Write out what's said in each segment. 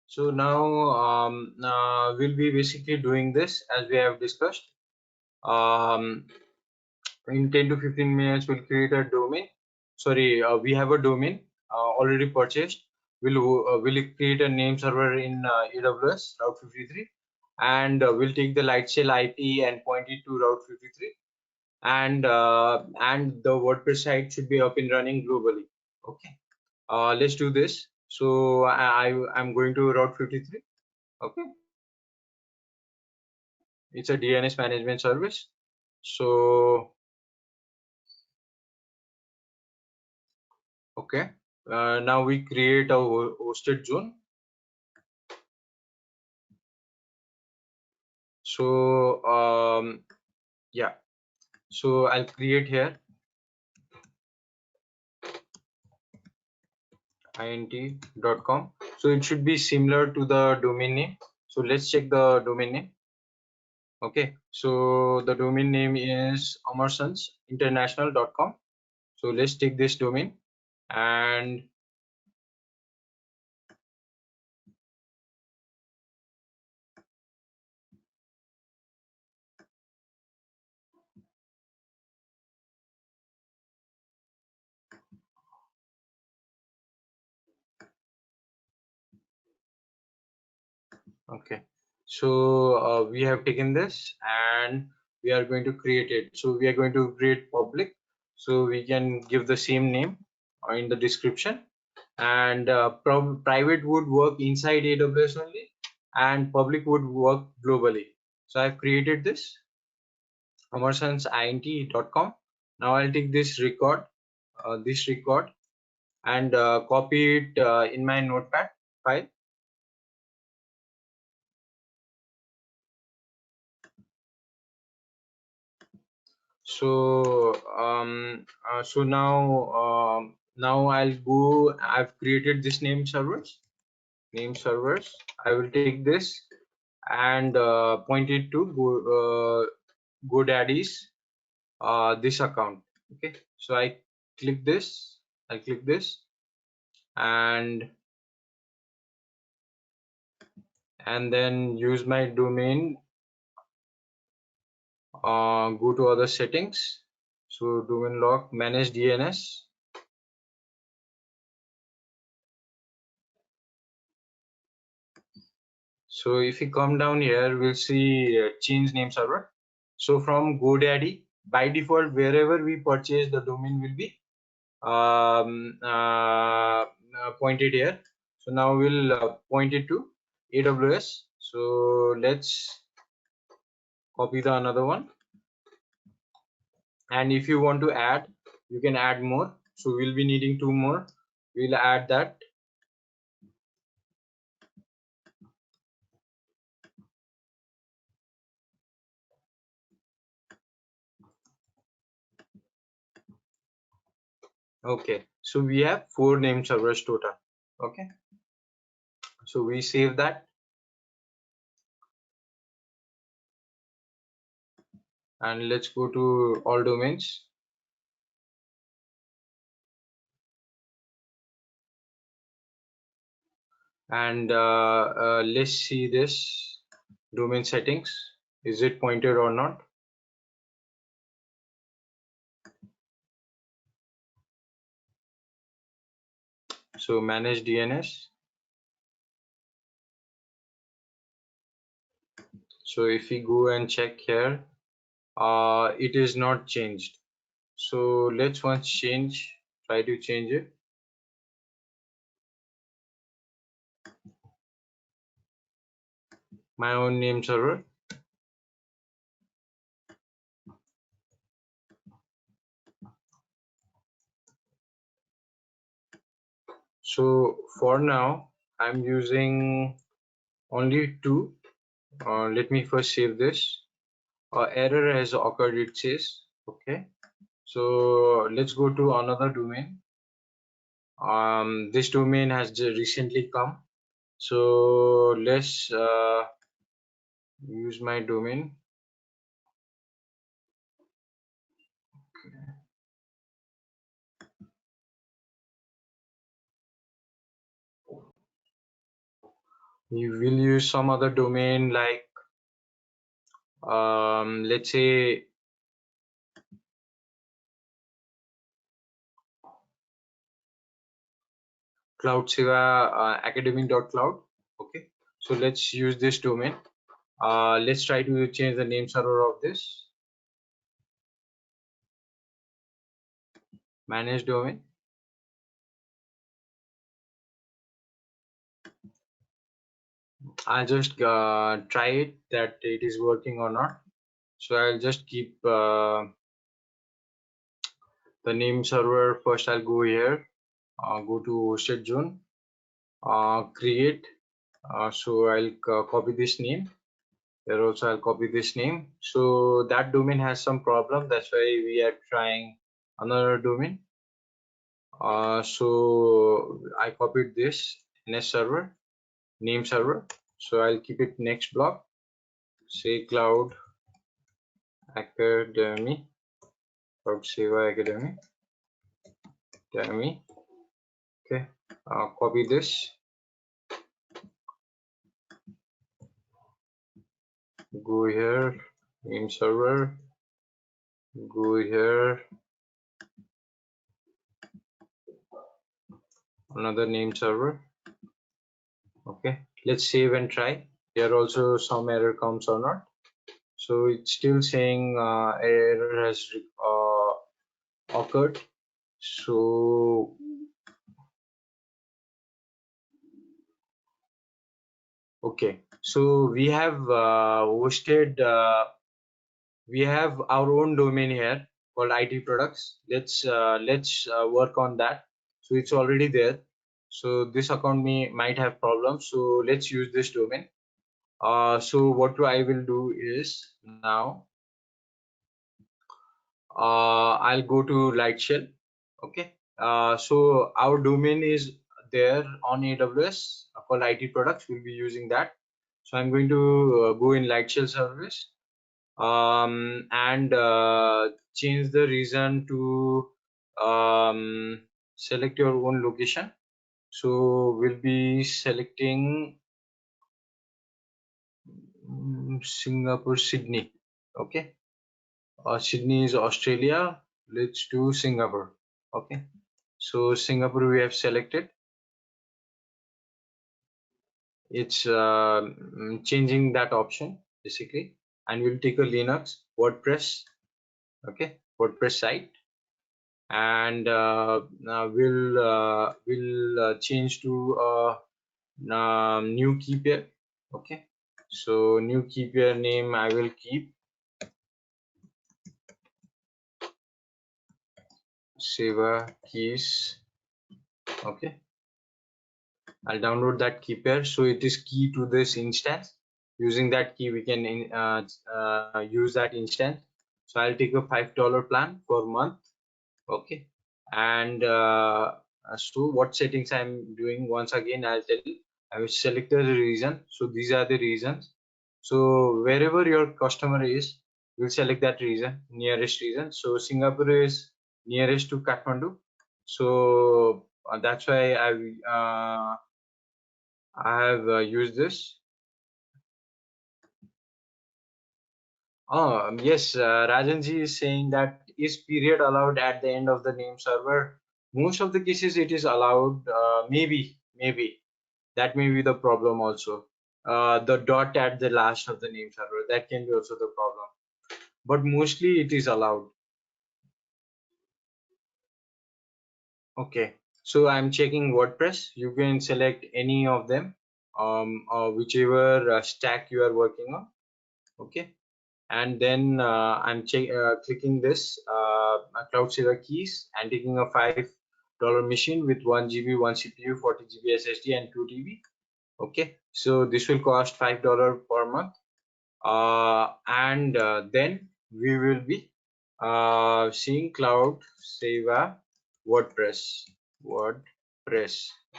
So now we'll be basically doing this as we have discussed. In 10 to 15 minutes, we'll create a domain. Sorry, we have a domain already purchased. We'll create a name server in AWS Route 53, and we'll take the Lightsail IP and point it to Route 53, and the WordPress site should be up and running globally. Okay, let's do this. So I'm going to Route 53. Okay, it's a DNS management service. So okay, now we create a hosted zone. So yeah, so I'll create here int.com. So it should be similar to the domain name. So let's check the domain name. Okay, so the domain name is amarsansinternational.com. So let's take this domain, and okay, so we have taken this and we are going to create it. So we are going to create public, so we can give the same name in the description, and private would work inside AWS only, and public would work globally. So I've created this amarsansint.com. Now I'll take this record, and copy it in my notepad file. So now I'll go. I've created this name servers. I will take this and point it to GoDaddy's this account. Okay, so click this. I click this, and then use my domain. Go to other settings. So domain lock, manage DNS. So if you come down here, we'll see change name server. So from GoDaddy, by default, wherever we purchase, the domain will be pointed here. So now we'll point it to AWS. So let's copy the another one. And if you want to add, you can add more. So we'll be needing 2 more. We'll add that. Okay, so we have 4 name servers total. Okay, so we save that, and let's go to all domains. And let's see this domain settings. Is it pointed or not? So manage DNS. So if we go and check here, it is not changed. So let's once try to change it. My own name server. So for now, I'm using only 2. Let me first save this. Error has occurred, it says. Okay, so let's go to another domain. This domain has recently come, so let's use my domain. We will use some other domain like let's say cloudseva academy.cloud. Okay, so let's use this domain. Let's try to change the name server of this. Manage domain. I'll just try it that it is working or not. So I'll just keep the name server first. I'll go here, go to hosted zone, create. So I'll copy this name. Here also I'll copy this name. So that domain has some problem. That's why we are trying another domain. So I copied this NS server, name server. So I'll keep it next block. Say cloud academy, cloud seva academy. Okay, copy this, go here, name server, go here, another name server. Okay, let's save and try. Here also some error comes or not. So it's still saying error has occurred. So okay, so we have hosted we have our own domain here called IT products. Let's work on that. So it's already there. So this account might have problems. So let's use this domain. So what I will do is now I'll go to Lightshell. Okay. So our domain is there on AWS called IT products. We'll be using that. So I'm going to go in Lightshell service and change the region to select your own location. So we'll be selecting Singapore, Sydney. Okay. Sydney is Australia. Let's do Singapore. Okay. So Singapore we have selected. It's changing that option basically, and we'll take a Linux WordPress. Okay, WordPress site, and we'll change to new key pair. Okay, so new key pair name I will keep Seva keys. Okay, I'll download that key pair. So it is key to this instance. Using that key, we can use that instance. So I'll take a $5 plan per month. Okay, and so what settings I'm doing, once again I'll tell you. I will select the region. So these are the regions. So wherever your customer is, we'll select that region, nearest region. So Singapore is nearest to Kathmandu. So that's why I have used this. Oh, yes, Rajanji is saying that is period allowed at the end of the name server. Most of the cases it is allowed. Maybe that may be the problem also. The dot at the last of the name server, that can be also the problem. But mostly it is allowed. Okay, so I'm checking WordPress. You can select any of them, whichever stack you are working on. Okay, and then I'm clicking this Cloud Saver keys and taking a $5 machine with 1 GB, 1 CPU, 40 GB SSD, and 2 TB. Okay, so this will cost $5 per month, and then we will be seeing Cloud Saver WordPress.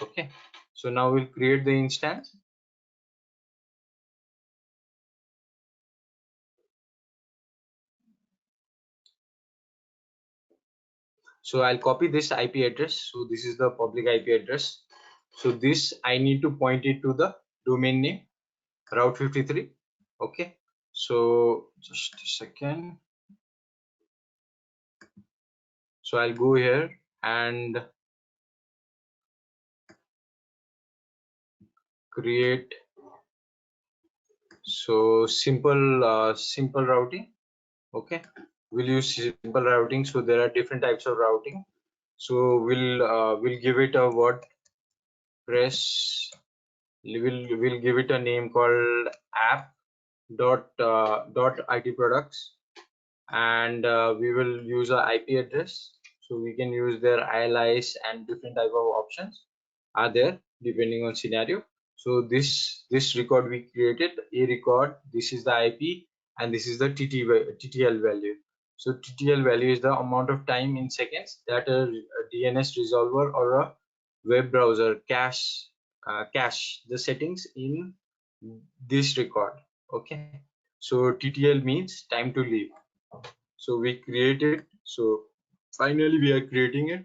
Okay, so now we'll create the instance. So I'll copy this IP address. So this is the public IP address. So this I need to point it to the domain name Route 53. Okay, so just a second. So I'll go here and create. So simple routing. Okay, we'll use simple routing. So there are different types of routing. So we'll give it a WordPress. We'll give it a name called app dot IT products, and we will use a IP address. So we can use their ILIs, and different type of options are there depending on scenario. So this record we created a record. This is the IP, and this is the TTL value. So TTL value is the amount of time in seconds that a DNS resolver or a web browser cache the settings in this record. Okay, so TTL means time to leave. So we create it. So finally we are creating it.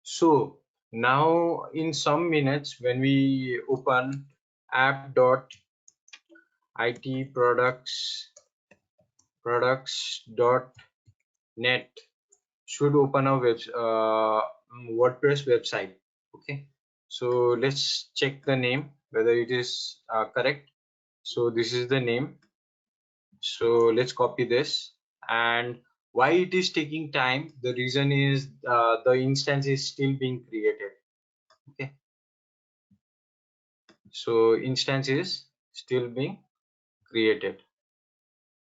So now in some minutes when we open app.itproducts.net should open a WordPress website. Okay, so let's check the name whether it is correct. So this is the name. So let's copy this. And why it is taking time, the reason is the instance is still being created. Okay, so instance is still being created.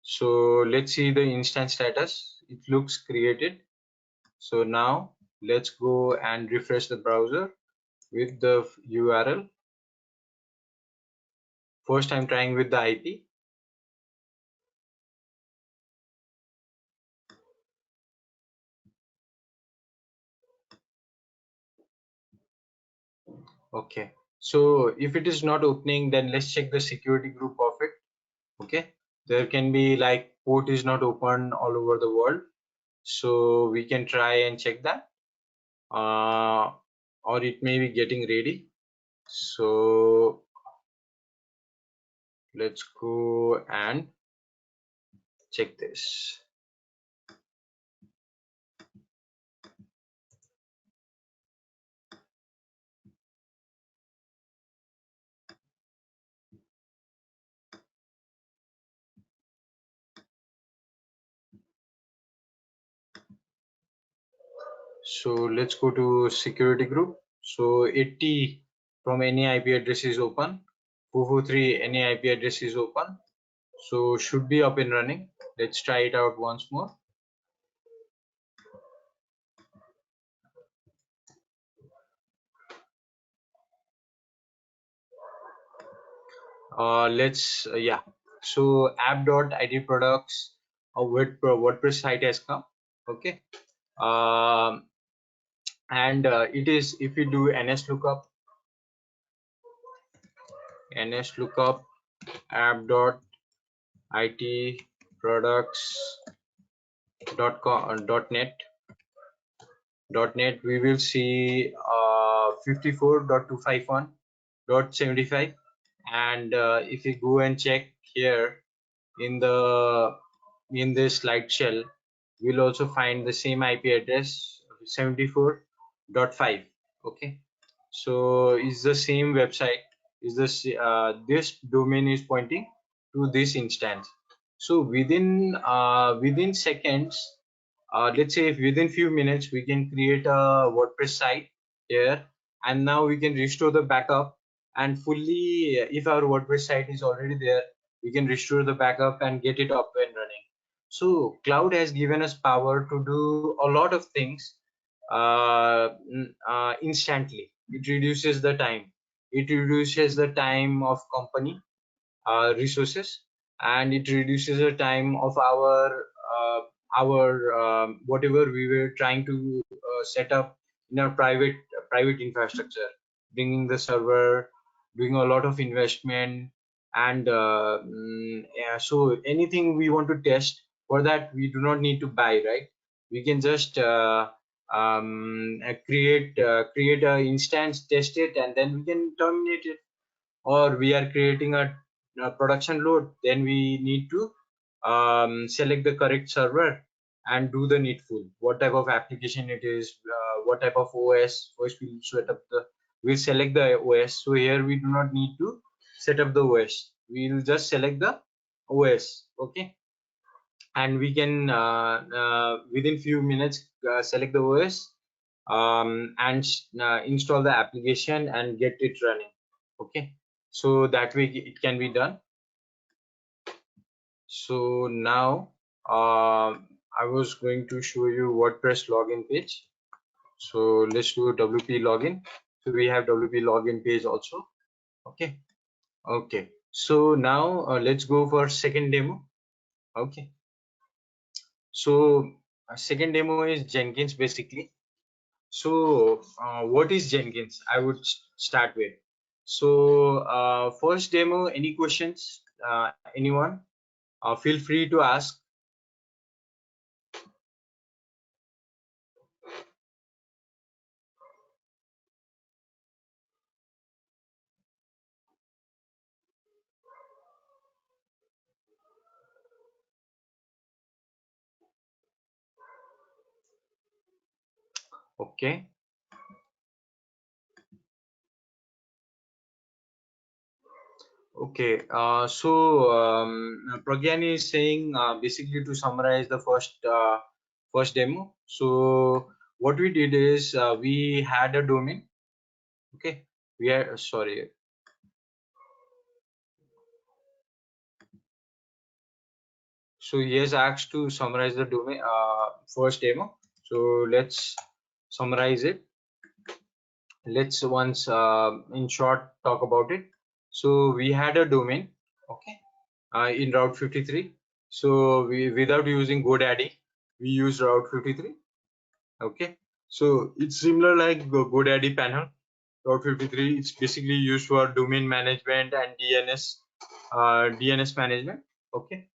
So let's see the instance status. It looks created. So now let's go and refresh the browser with the URL. First I'm trying with the IP. Okay, so if it is not opening, then let's check the security group of it. Okay, there can be like port is not open all over the world, so we can try and check that, or it may be getting ready. So let's go and check this. So let's go to security group. So 80 from any IP address is open, 443 any IP address is open, so should be up and running. Let's try it out once more. Let's yeah, so app.itproducts WordPress site has come. Okay, um, and it is, if you do ns lookup app.itproducts.net, we will see 54.251.75. and if you go and check here in this slide shell, we'll also find the same IP address 74.5. Okay, so it's the same website. Is this this domain is pointing to this instance. So within seconds, let's say if within few minutes we can create a WordPress site here, and now we can restore the backup and fully, if our WordPress site is already there, we can restore the backup and get it up and running. So cloud has given us power to do a lot of things instantly. It reduces the time. It reduces the time of company resources, and it reduces the time of our whatever we were trying to set up in our private infrastructure, bringing the server, doing a lot of investment, and yeah, so anything we want to test, for that we do not need to buy, right? We can just create a instance, test it, and then we can terminate it. or we are creating a production load, then we need to select the correct server and do the needful. What type of application it is, what type of OS. First, we'll select the OS. So here we do not need to set up the OS. We'll just select the OS. Okay, and we can within few minutes select the OS and install the application and get it running. Okay, so that way it can be done. So now I was going to show you WordPress login page. So let's do WP login. So we have WP login page also. Okay. Okay. So now let's go for second demo. Okay. So second demo is Jenkins basically. So what is Jenkins? I would start with. So first demo, any questions? Anyone? Feel free to ask. Okay. Okay. Pragyan is saying basically to summarize the first demo. So what we did is we had a domain. Okay. We had sorry. So he has asked to summarize the domain first demo. So let's summarize it. Let's once in short talk about it. So we had a domain, okay, in Route 53. So we without using GoDaddy, we use Route 53. Okay, so it's similar like GoDaddy panel. Route 53. It's basically used for domain management and DNS management. Okay,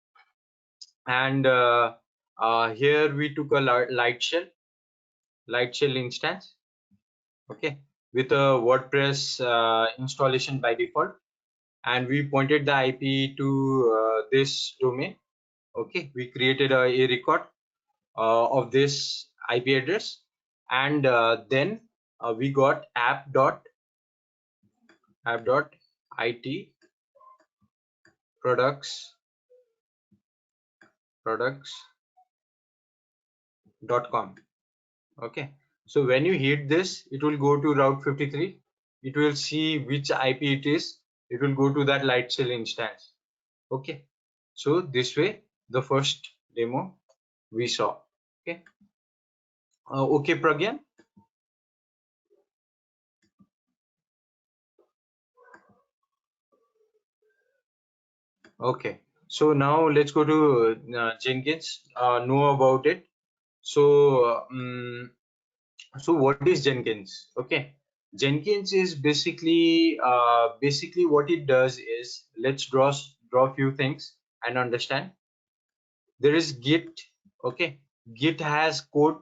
and here we took a light shell instance. Okay, with a WordPress installation by default, and we pointed the IP to this domain. Okay, we created a record of this IP address, and then we got app.it products.com. Okay, so when you hit this, it will go to Route 53. It will see which IP it is. It will go to that light shell instance. Okay, so this way the first demo we saw. Okay, okay, Pragyan. Okay, so now let's go to Jenkins. Know about it. So so what is Jenkins? Okay, Jenkins is basically what it does is, let's draw a few things and understand. There is Git. Okay, Git has code.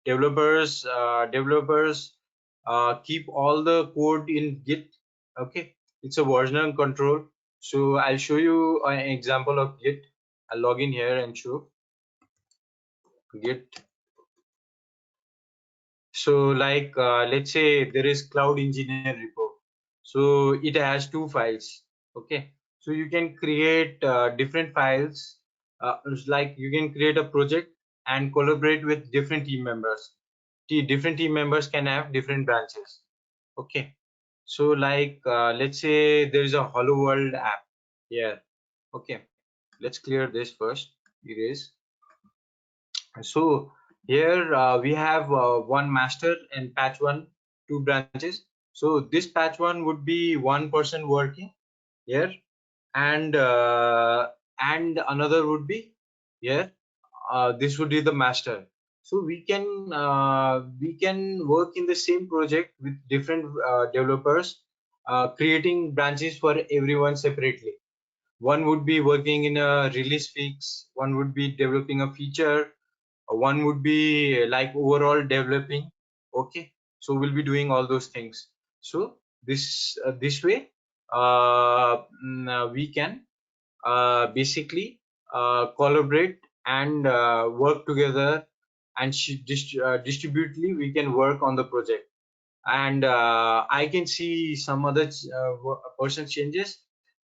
Developers keep all the code in Git. Okay, it's a version control. So I'll show you an example of Git. I'll log in here and show Git. So like let's say there is Cloud Engineer repo. So it has two files. Okay, so you can create different files. It's like you can create a project and collaborate with different team members. Different team members can have different branches. Okay, so like let's say there is a Hello World app here. Okay, let's clear this first. Erase. So here we have one master and patch one, two branches. So this patch one would be one person working here, and another would be here. This would be the master. So we can work in the same project with different developers, creating branches for everyone separately. One would be working in a release fix. One would be developing a feature. One would be like overall developing. Okay, so we'll be doing all those things. So this way we can basically collaborate and work together, and distributely we can work on the project. And I can see some other person changes,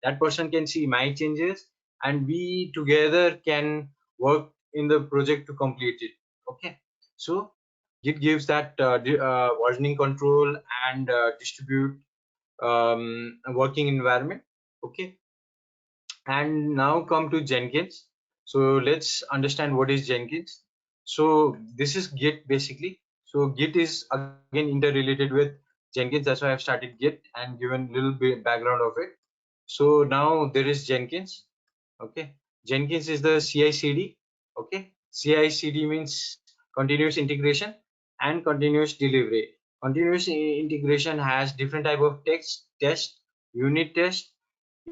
that person can see my changes, and we together can work in the project to complete it. Okay, so Git gives that versioning control and distribute working environment. Okay, and now come to Jenkins. So let's understand what is Jenkins. So this is Git basically. So Git is again interrelated with Jenkins. That's why I've started Git and given little bit background of it. So now there is Jenkins. Okay, Jenkins is the CI/CD. Okay, CI/CD means continuous integration and continuous delivery. Continuous integration has different type of test, unit test.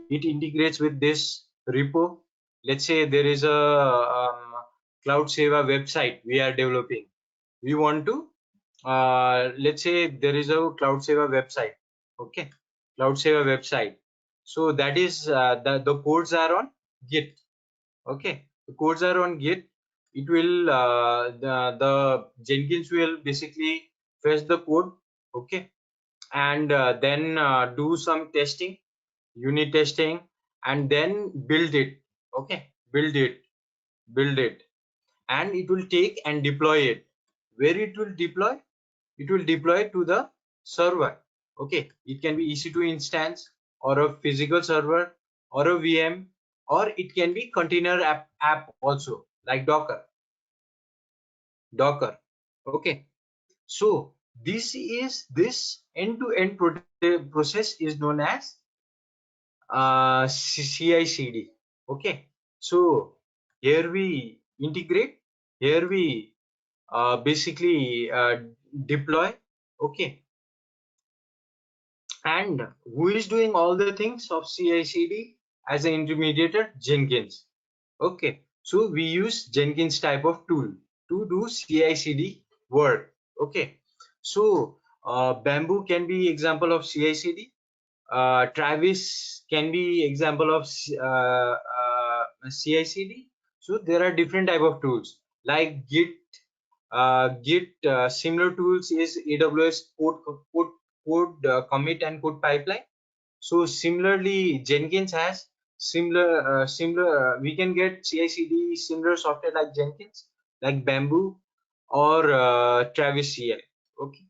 It integrates with this repo. Let's say there is a Cloud Seva website we are developing. We want to let's say there is a Cloud Seva website. Okay, Cloud Seva website. So that is the codes are on Git. Okay, the codes are on Git. It will the Jenkins will basically fetch the code. Okay, and then do some testing, unit testing, and then build it. Okay, build it, and it will take and deploy it. Where it will deploy? It will deploy to the server. Okay, it can be EC2 instance or a physical server or a VM, or it can be container app also, like Docker. Okay, so this end-to-end process is known as CI/CD. Okay, so here we integrate, here we basically deploy. Okay, and who is doing all the things of CI/CD as an intermediator? Jenkins. Okay, so we use Jenkins type of tool to do CI/CD work. Okay, so Bamboo can be example of CI/CD. Travis can be example of CI/CD. So there are different type of tools like Git. Similar tools is AWS code commit and code pipeline. So similarly, Jenkins has similar. We can get CI/CD similar software like Jenkins, like Bamboo or Travis CI. Okay.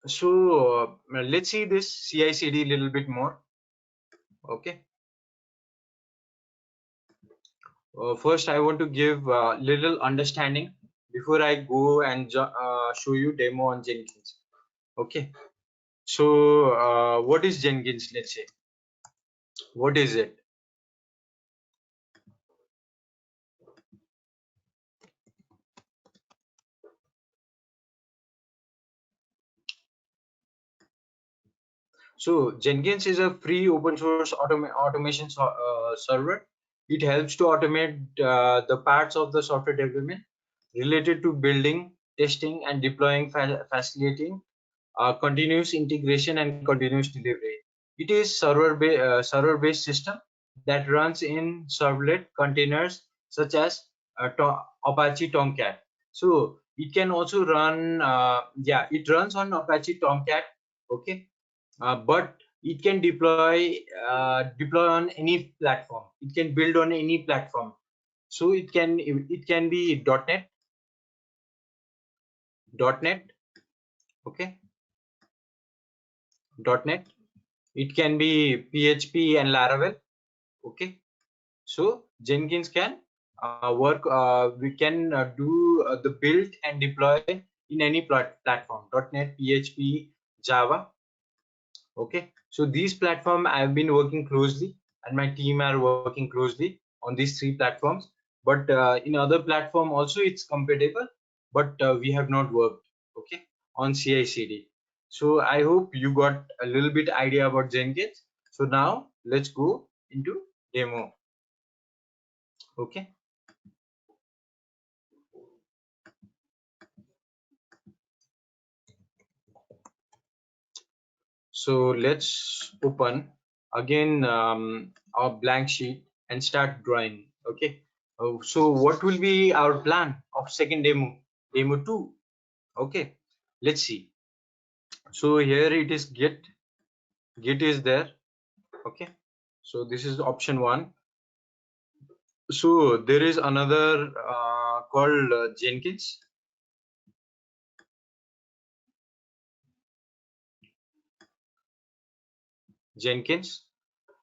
So let's see this CI/CD a little bit more. Okay. First, I want to give a little understanding before I go and show you demo on Jenkins. Okay. So what is Jenkins? Let's say, what is it? So Jenkins is a free open source automation server. It helps to automate the parts of the software development related to building, testing, and deploying, facilitating continuous integration and continuous delivery. It is server-based system that runs in servlet containers such as Apache Tomcat. So it can also run, yeah, it runs on Apache Tomcat. Okay, but it can deploy on any platform. It can build on any platform. So it can be .NET, okay, .NET. It can be PHP and Laravel. Okay, so Jenkins can work. We can do the build and deploy in any platform. .NET, PHP, Java. Okay, so these platform I've been working closely, and my team are working closely on these three platforms. But in other platform also it's compatible, but we have not worked. Okay, on CI/CD. So I hope you got a little bit idea about Jenkins. So now let's go into demo. Okay. So let's open again our blank sheet and start drawing. Okay. So what will be our plan of second demo 2? Okay, let's see. So here it is git is there. Okay, so this is option 1. So there is another called Jenkins,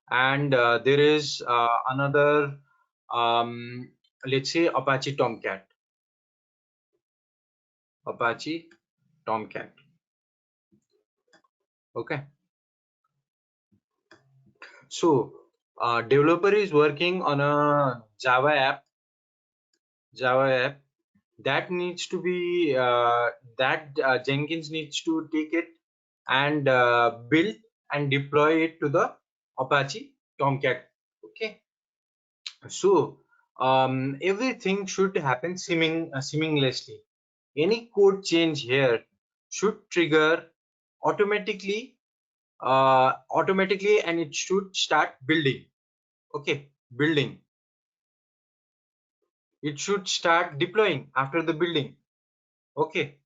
and there is another let's say Apache Tomcat. Okay, so developer is working on a Java app that needs to be that Jenkins needs to take it and build and deploy it to the Apache Tomcat. Okay, so everything should happen seamlessly. Any code change here should trigger automatically automatically, and it should start building. Okay, building. It should start deploying after the building. Okay,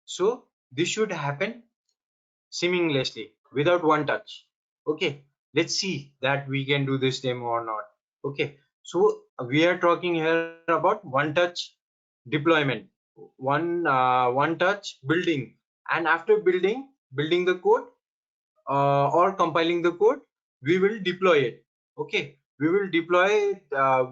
so this should happen seamlessly without one touch. Okay, let's see that we can do this demo or not. Okay, so we are talking here about one touch deployment, one touch building, and after building the code or compiling the code, we will deploy it. Okay, we will deploy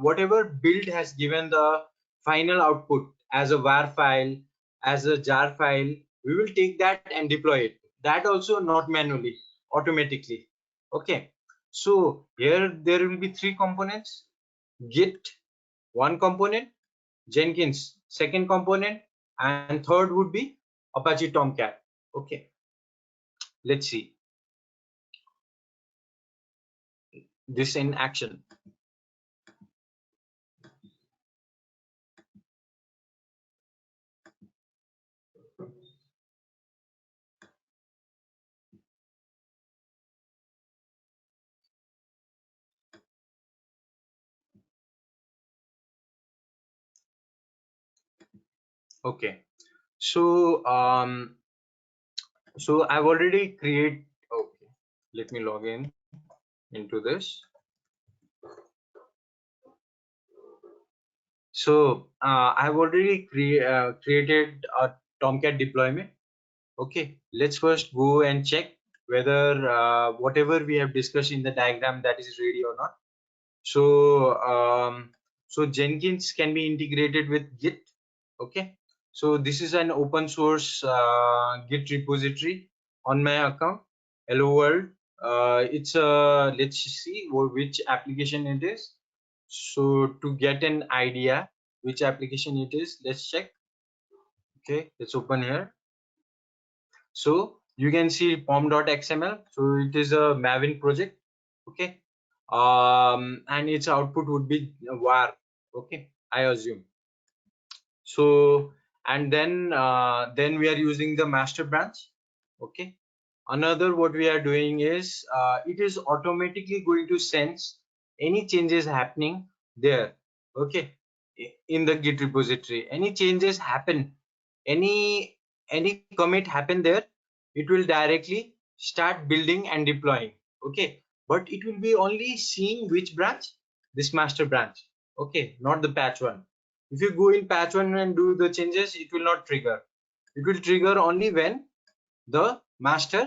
whatever build has given the final output as a var file, as a jar file. We will take that and deploy it, that also not manually, automatically. Okay, so here there will be 3 components: git one component, Jenkins second component, and third would be Apache Tomcat. Okay, let's see this in action. Okay, so I've already create. Okay, let me log in into this. So I've already created a Tomcat deployment. Okay, let's first go and check whether whatever we have discussed in the diagram, that is ready or not. So so Jenkins can be integrated with Git. Okay, so this is an open source Git repository on my account. Hello world. It's a, let's see which application it is. So to get an idea which application it is, let's check. Okay, let's open here. So you can see pom.xml. So it is a Maven project. Okay, and its output would be var. Okay, I assume. So and then we are using the master branch. Okay, another what we are doing is it is automatically going to sense any changes happening there. Okay, in the git repository, any changes happen, any commit happen there, it will directly start building and deploying. Okay, but it will be only seeing which branch, this master branch. Okay, not the patch one. If you go in patch one and do the changes, it will not trigger. It will trigger only when the master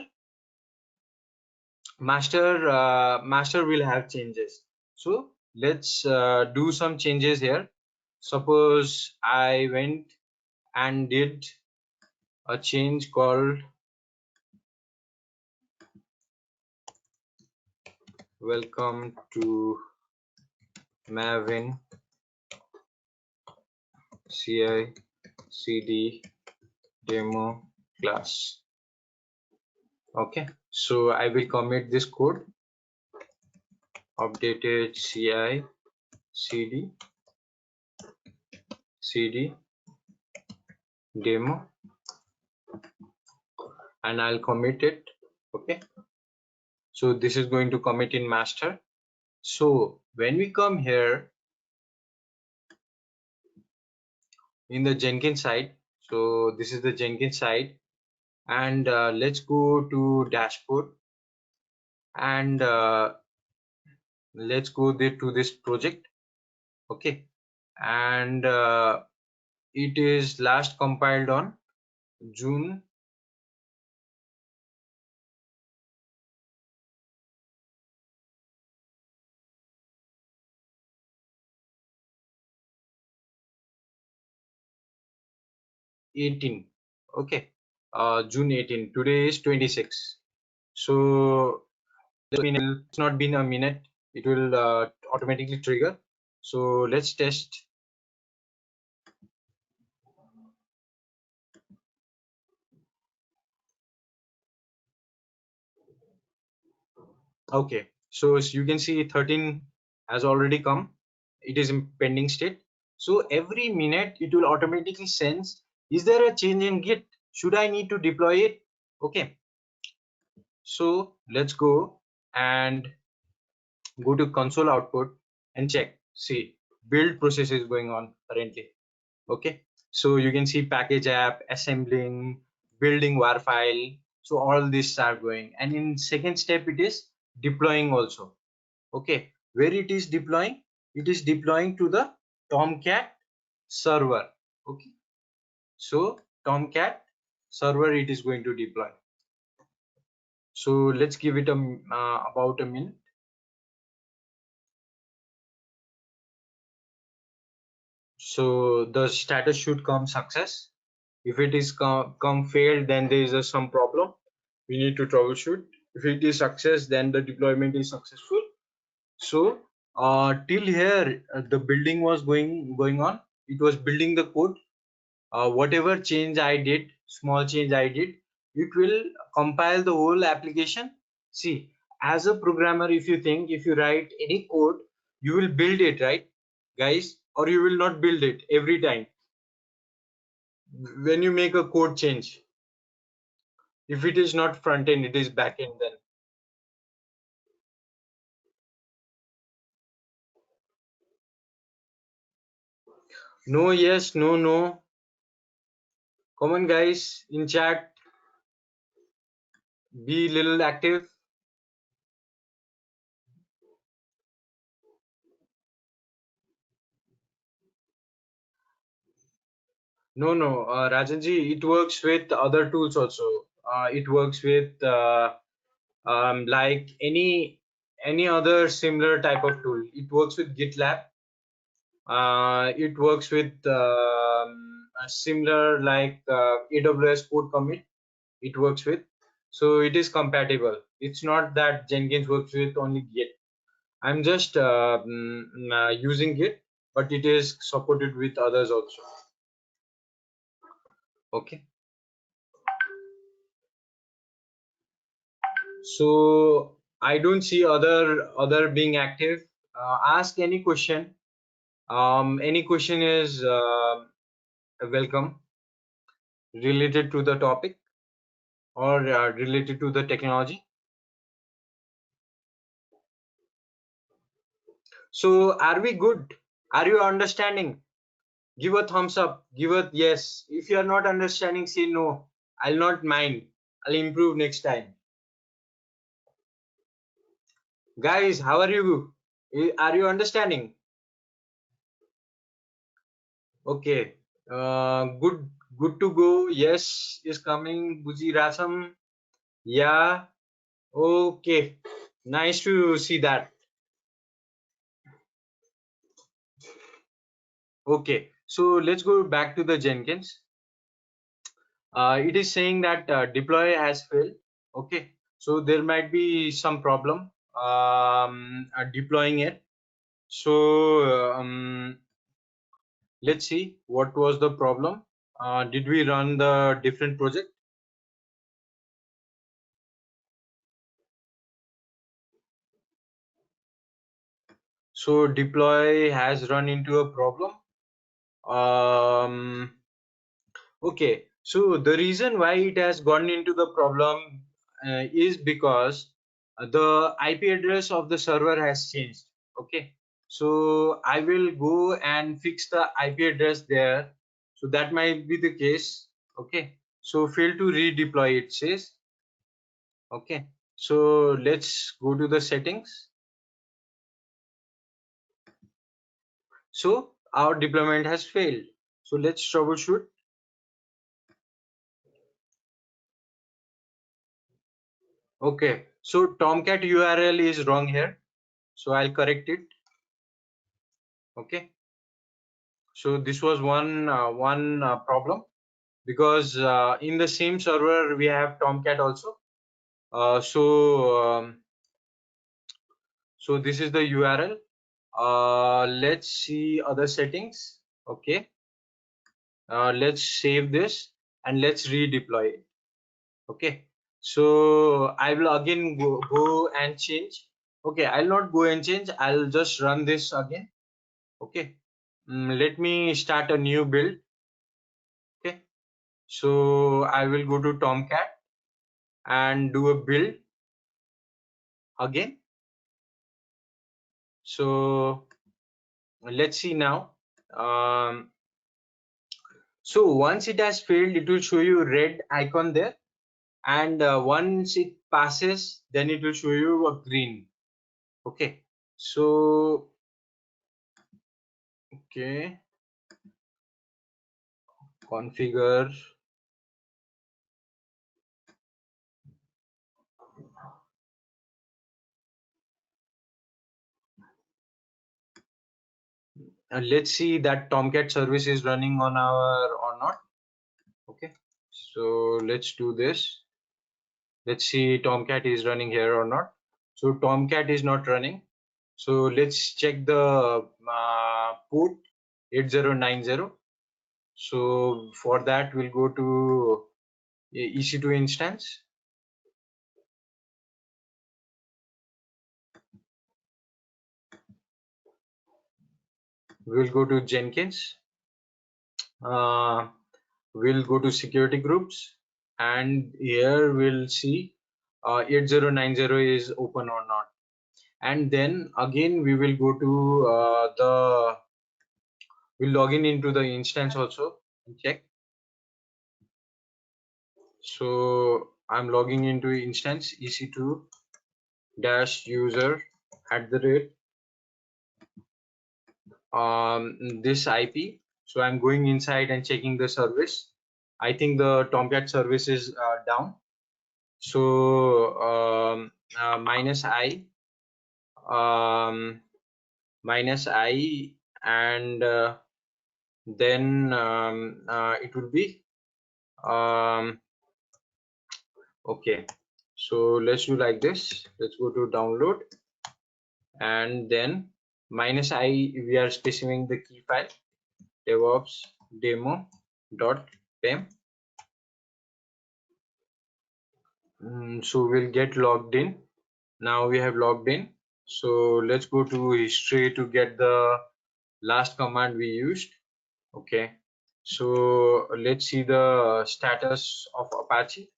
will have changes. So let's do some changes here. Suppose I went and did a change called welcome to Maven CI CD demo class. Okay, so I will commit this code, updated CI CD demo, and I'll commit it. Okay, So this is going to commit in master. So when we come here in the Jenkins side, so this is the Jenkins side, and let's go to dashboard, and let's go there to this project. Okay, and it is last compiled on June 18. Okay, June 18. Today is 26. So it's not been a minute. It will automatically trigger. So let's test. Okay, so as you can see 13 has already come. It is in pending state. So every minute it will automatically sense, is there a change in Git? Should I need to deploy it? Okay, so let's go and go to console output and check. See, build process is going on currently. Okay, so you can see package app, assembling, building war file. So all these are going, and in second step it is deploying also. Okay, where it is deploying? It is deploying to the Tomcat server. Okay, so Tomcat server it is going to deploy. So let's give it a about a minute. So the status should come success. If it is come failed, then there is some problem. We need to troubleshoot. If it is success, then the deployment is successful. So till here, the building was going on. It was building the code. Whatever change I did, small change I did, it will compile the whole application. See, as a programmer, if you think, if you write any code, you will build it, right, guys, or you will not build it every time when you make a code change. If it is not front end, it is back end then. No, yes, no, no. Come on, guys, in chat, be little active. No, no, Rajanji, it works with other tools also. It works with like any other similar type of tool. It works with GitLab. It works with a similar like AWS code commit. It works with, so it is compatible. It's not that Jenkins works with only Git. I'm just using Git, but it is supported with others also. Okay. So I don't see other being active. Ask any question. Any question is welcome, related to the topic or related to the technology. So are we good? Are you understanding? Give a thumbs up. Give a yes. If you are not understanding, say no. I'll not mind. I'll improve next time. Guys, how are you? Are you understanding? Okay. Good to go. Yes is coming. Buji Rasam. Yeah. Okay. Nice to see that. Okay. So let's go back to the Jenkins. It is saying that deploy has failed. Okay. So there might be some problem deploying it. So let's see what was the problem. Did we run the different project? So deploy has run into a problem. Okay, so the reason why it has gone into the problem is because the IP address of the server has changed. Okay, so I will go and fix the IP address there. So that might be the case. Okay, so fail to redeploy, it says. Okay, so let's go to the settings. So our deployment has failed. So let's troubleshoot. Okay, so Tomcat URL is wrong here. So I'll correct it. Okay, so this was one problem, because in the same server we have Tomcat also. So this is the URL. Let's see other settings. Okay, let's save this and let's redeploy it. Okay, so I will again go and change. Okay, I'll not go and change, I'll just run this again. Okay, let me start a new build. Okay, so I will go to Tomcat and do a build again. So let's see now. So once it has failed, it will show you red icon there, and once it passes, then it will show you a green. Okay, so okay, configure. Let's see that Tomcat service is running on our or not. Okay, so let's do this. Let's see Tomcat is running here or not. So Tomcat is not running. So let's check the port 8090. So for that we'll go to EC2 instance. We'll go to Jenkins. We'll go to security groups, and here we'll see 8090 is open or not. And then again we will go to we'll log in into the instance also and check. So I'm logging into instance EC2 dash user at the rate this IP. So I'm going inside and checking the service. I think the Tomcat service is down. So um, minus I, and then it will be okay. So let's do like this. Let's go to download, and then minus I, we are specifying the key file DevOps demo dot pem. So we'll get logged in. Now we have logged in. So let's go to history to get the last command we used. Okay, so let's see the status of Apache.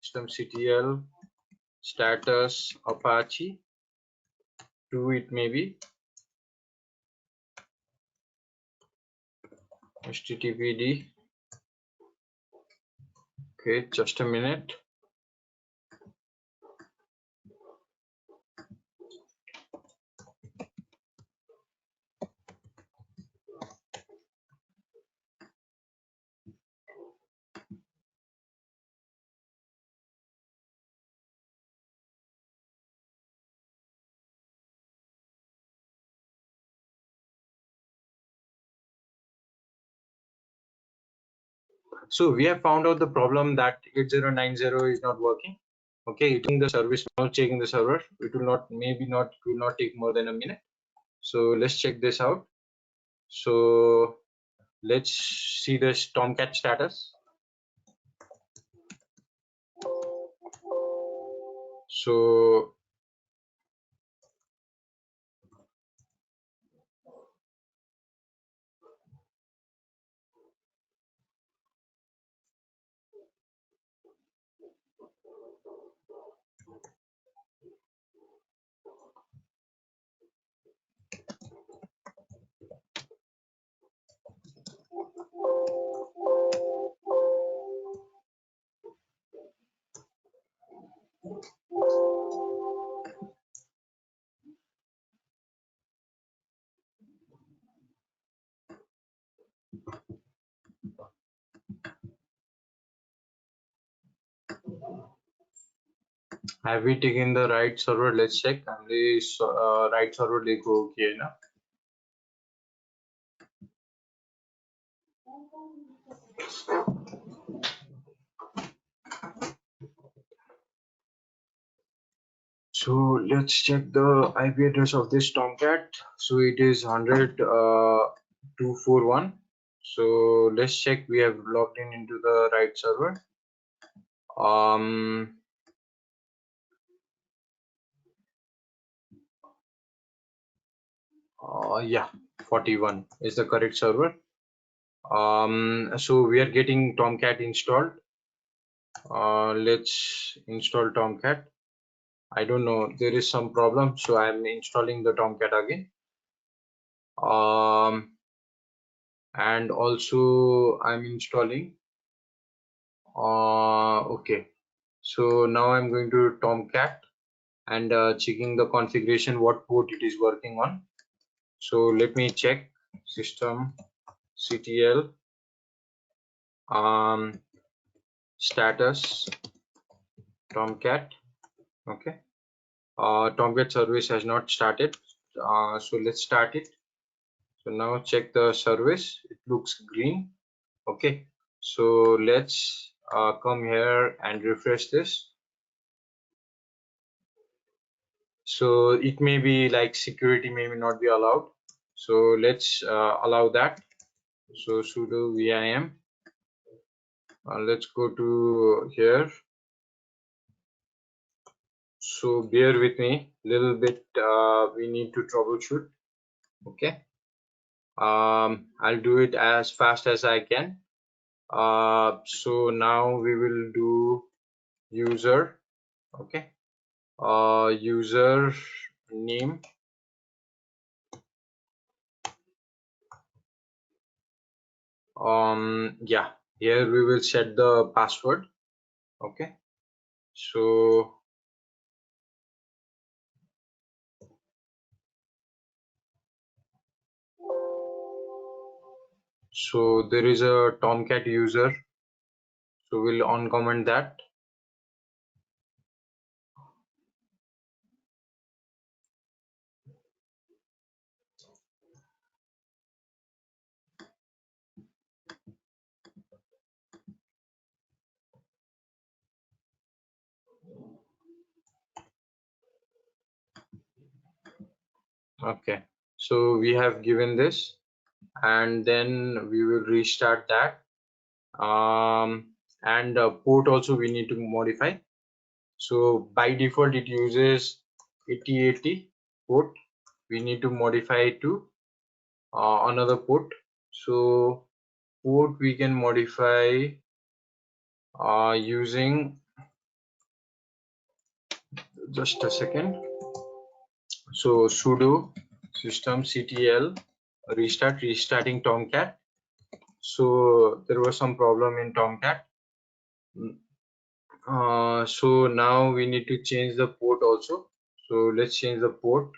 systemctl status Apache 2, it may be httpd. Okay, just a minute. So we have found out the problem that 8090 is not working. Okay, it is the service, not checking the server. It will not, will not take more than a minute. So let's check this out. So let's see this Tomcat status. So Have we taken the right server? Let's check. हमने right server देखो किया है ना? So let's check the IP address of this Tomcat. So it is 100.241. So let's check we have logged in into the right server. Yeah, 41 is the correct server. So we are getting Tomcat installed. Let's install Tomcat. I don't know, there is some problem, so I'm installing the Tomcat again. And also I'm installing. Okay, so now I'm going to Tomcat and checking the configuration, what port it is working on. So let me check system CTL status Tomcat. Okay, Tomcat service has not started, so let's start it. So now check the service, it looks green. Okay, so let's come here and refresh this. So it may be like security may not be allowed, so let's allow that. So sudo vim, let's go to here. So bear with me little bit, we need to troubleshoot. Okay, I'll do it as fast as I can. So now we will do user. Okay, user name, yeah, here we will set the password. Okay, so there is a Tomcat user, so we'll uncomment that. Okay, so we have given this, and then we will restart that. And port also we need to modify. So by default it uses 8080 port. We need to modify it to another port. So port we can modify using, just a second. So sudo systemctl restarting Tomcat. So there was some problem in Tomcat. So now we need to change the port also. So let's change the port.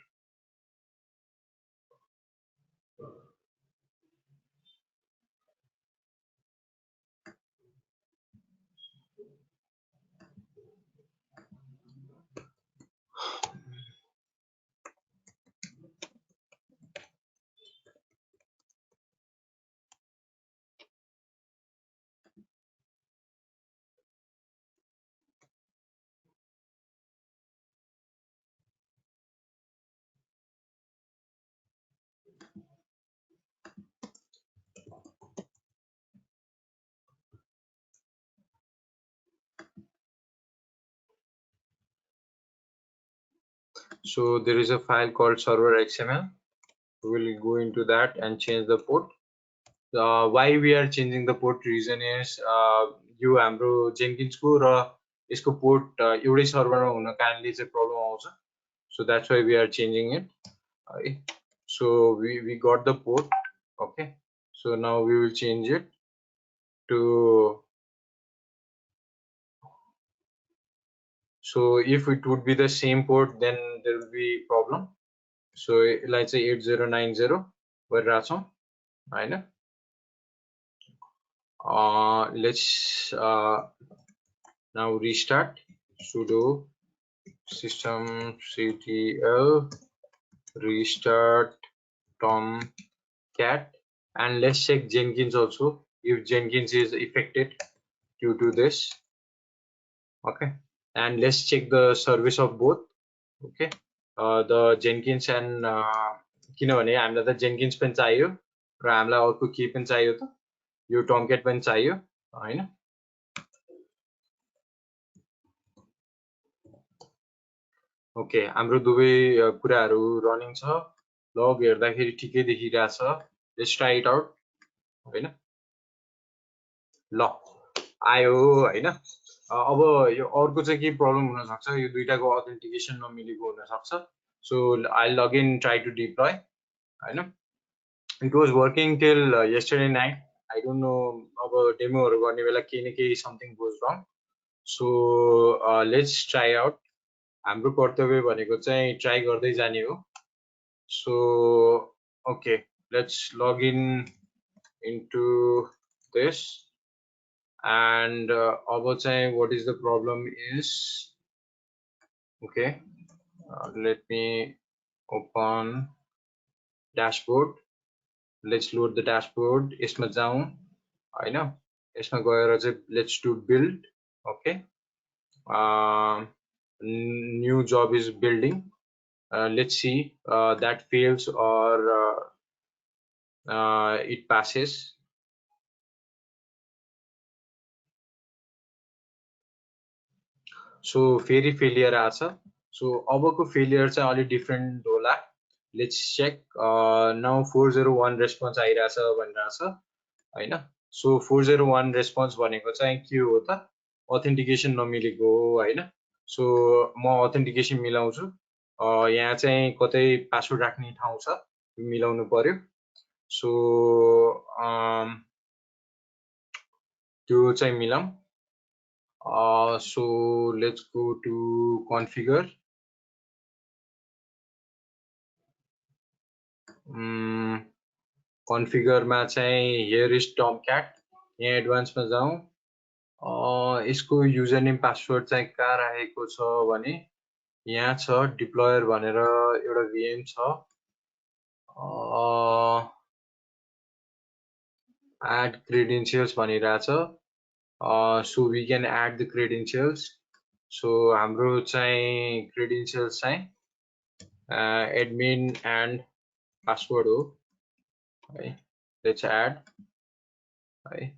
So there is a file called server XML. We will go into that and change the port. Why we are changing the port reason is यो हाम्रो जेन्किन्सको र यसको port एउटै सर्भरमा हुन कारणले चाहिँ problem आउँछ. So that's why we are changing it. So we got the port. Okay, so now we will change it. to, so if it would be the same port, then there will be problem. So let's say 8090 गरिरहेको छौँ हैन. Let's now restart sudo systemctl restart tomcat, and let's check Jenkins also if Jenkins is affected due to this. Okay, and let's check the service of both. Okay, the Jenkins and किनभने हामीलाई त Jenkins पनि चाहियो र हामीलाई अर्को के पनि चाहियो त, यो Tomcat पनि चाहियो हैन. ओके, हाम्रो दुवै कुराहरू रनिङ छ. लग हेर्दाखेरि ठिकै देखिरहेछ. लेट्स ट्राई इट आउट हैन. ल आयो हैन. अब यो अर्को चाहिँ के प्रब्लम हुन सक्छ, यो दुईटाको अथेन्टिकेसन नमिलेको हुन सक्छ. So I log in try to deploy हैन. It was working till yesterday night. I don't know, अब डेमोहरु गर्ने बेला केही न केही समथिङ गोज रङ. So let's try out. हाम्रो कर्तव्य भनेको चाहिँ ट्राई गर्दै जाने हो. सो ओके, लेट्स लग इन इन्टु दिस. And अब चाहिँ what is the problem is, okay, let me open dashboard. Let's load the dashboard. यसमा जाउँ हैन. यसमा गएर चाहिँ let's do build. Okay, new job is building. Let's see that fails or it passes. So फेरि failure आछ. सो अबको failure चाहिँ अलि डिफरेन्ट होला. Let's check. नाउ 401 रेस्पोन्स आइरहेछ भनिरहेछ हैन. सो 401 रेस्पोन्स भनेको चाहिँ के हो त, अथेन्टिकेसन नमिलेको हो हैन. सो म अथेन्टिकेसन मिलाउँछु. यहाँ चाहिँ कतै पासवर्ड राख्ने ठाउँ छ, मिलाउनु पर्यो. सो त्यो चाहिँ मिलाउँ. So let's go to configure. Configure मा चाहिँ here is Tomcat. यहाँ एडभान्स मा जाउँ. यसको युजर नेम पासवर्ड चाहिँ कहाँ राखेको छ भने यहाँ छ, डिप्लोयर भनेर एउटा VM छ. add credentials भनिरहेछ. So we can add the credentials. So हाम्रो चाहिँ credentials चाहिँ admin and password हो. Okay, let's add. Okay.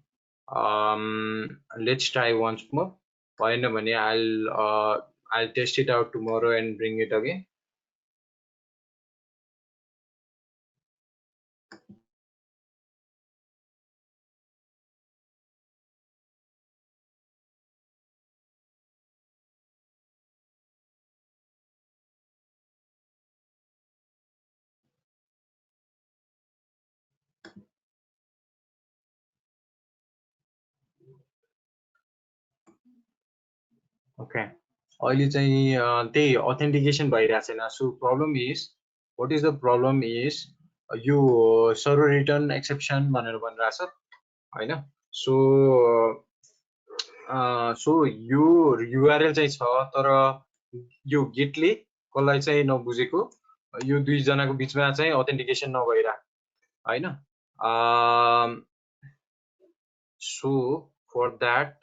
Let's try once more. भएन भने I'll test it out tomorrow and bring it again. Okay, अहिले चाहिँ त्यही authentication भइरहेको छैन. So problem is, what is the problem is, yo server return exception भनेर भनिरहेछ हैन. So यो URL चाहिँ छ, तर यो गेटले कसलाई चाहिँ नबुझेको, यो दुई जनाको बीचमा चाहिँ authentication नभइरहेको Hahn. So for that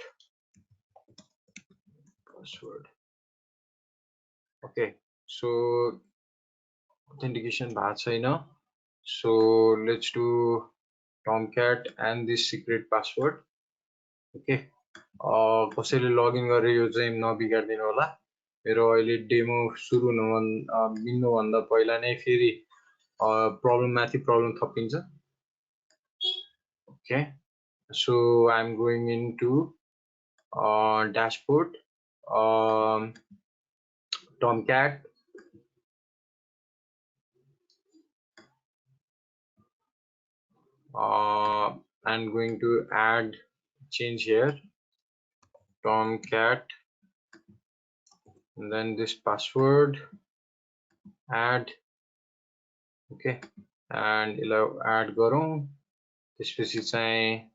password, okay, so authentication भएको छैन. So let's do Tomcat and this secret password. Okay, कसैले लगइन गरेर यो चाहिँ नबिगार्दिनु होला. मेरो अहिले डेमो सुरु मिल्नु भन्दा पहिला नै फेरि प्रब्लम माथि problem थपिन्छ. Okay, so I'm going into dashboard, Tomcat. I'm going to add change here Tomcat, and then this password add. Okay, and add गरौँ, त्यसपछि चाहिँ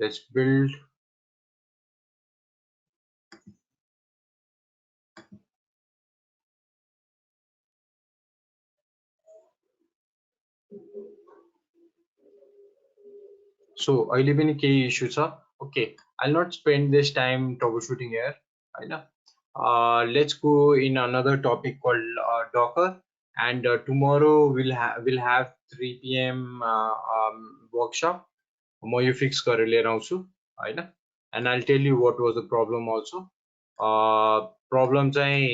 let's build. So अहिले पनि केही issue छ. Okay, I'll not spend this time troubleshooting here. Let's go in another topic called Docker, and tomorrow we'll have 3 PM workshop. म यो fix गरेर लिएर आउँछु हैन, and I'll tell you what was the problem also. Problem चाहिँ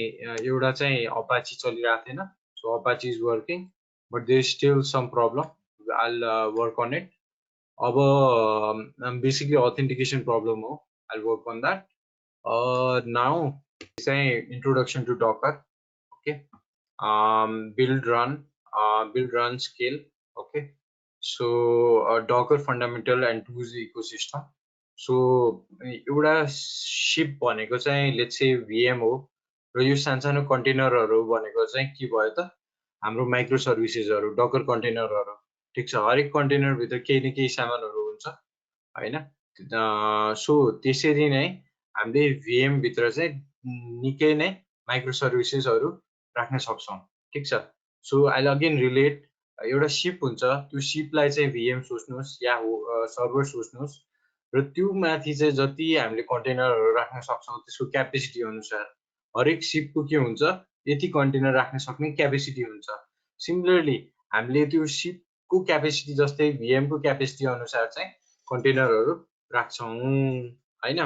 एउटा चाहिँ Apache चलिरहेको थिएन, so Apache is working, but there is still some problem. I'll work on it. अब basically authentication problem हो, I'll work on that. Now say introduction to Docker. Okay, build run scale. Okay, so Docker fundamental and tools ecosystem. So एउटा ship भनेको चाहिँ let's say VM हो, र यो सानसानो कन्टेनरहरू भनेको चाहिँ के भयो त, हाम्रो माइक्रो सर्भिसेसहरू, डकर कन्टेनरहरू. ठिक छ, हरेक कन्टेनर भित्र केही न केही सामानहरू हुन्छ हैन. सो त्यसरी नै हामीले VM भित्र चाहिँ निकै नै माइक्रो सर्भिसेसहरू राख्न सक्छौं. ठिक छ, सो I'll again relate. एउटा शिप हुन्छ, त्यो शिपलाई चाहिँ VM सोच्नुस् या सर्भर सोच्नुस्, र त्यो माथि चाहिँ जति हामीले कन्टेनरहरू राख्न सक्छौं त्यसको क्यापेसिटी अनुसार हरेक शिपको के हुन्छ, यति कन्टेनर राख्न सक्ने क्यापेसिटी हुन्छ. सिमिलरली हामीले त्यो शिपको क्यापेसिटी जस्तै VM को क्यापेसिटी अनुसार चाहिँ कन्टेनरहरू राख्छौं हैन.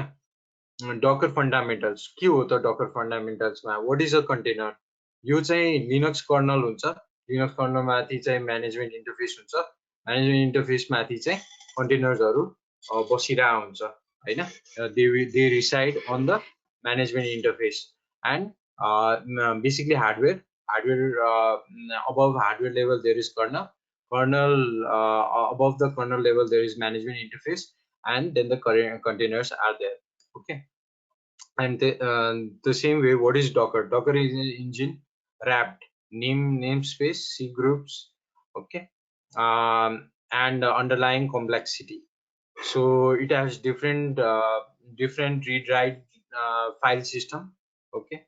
डकर फन्डामेन्टल्स के हो त? डकर फन्डामेन्टल्समा व्हाट इज अ कन्टेनर? यो चाहिँ लिनक्स कर्नल हुन्छ, लिनक्स कर्नल माथि चाहिँ म्यानेजमेन्ट इन्टरफेस हुन्छ, म्यानेजमेन्ट इन्टरफेस माथि चाहिँ कन्टेनर्सहरू बसिरहेको हुन्छ हैन. They reside on the management interface and basically hardware above hardware level there is kernel above the kernel level there is management interface, and then the containers are there. Okay, and the same way, what is Docker? Docker is an engine wrapped namespace C groups. Okay, and underlying complexity. So it has different read write file system. Okay,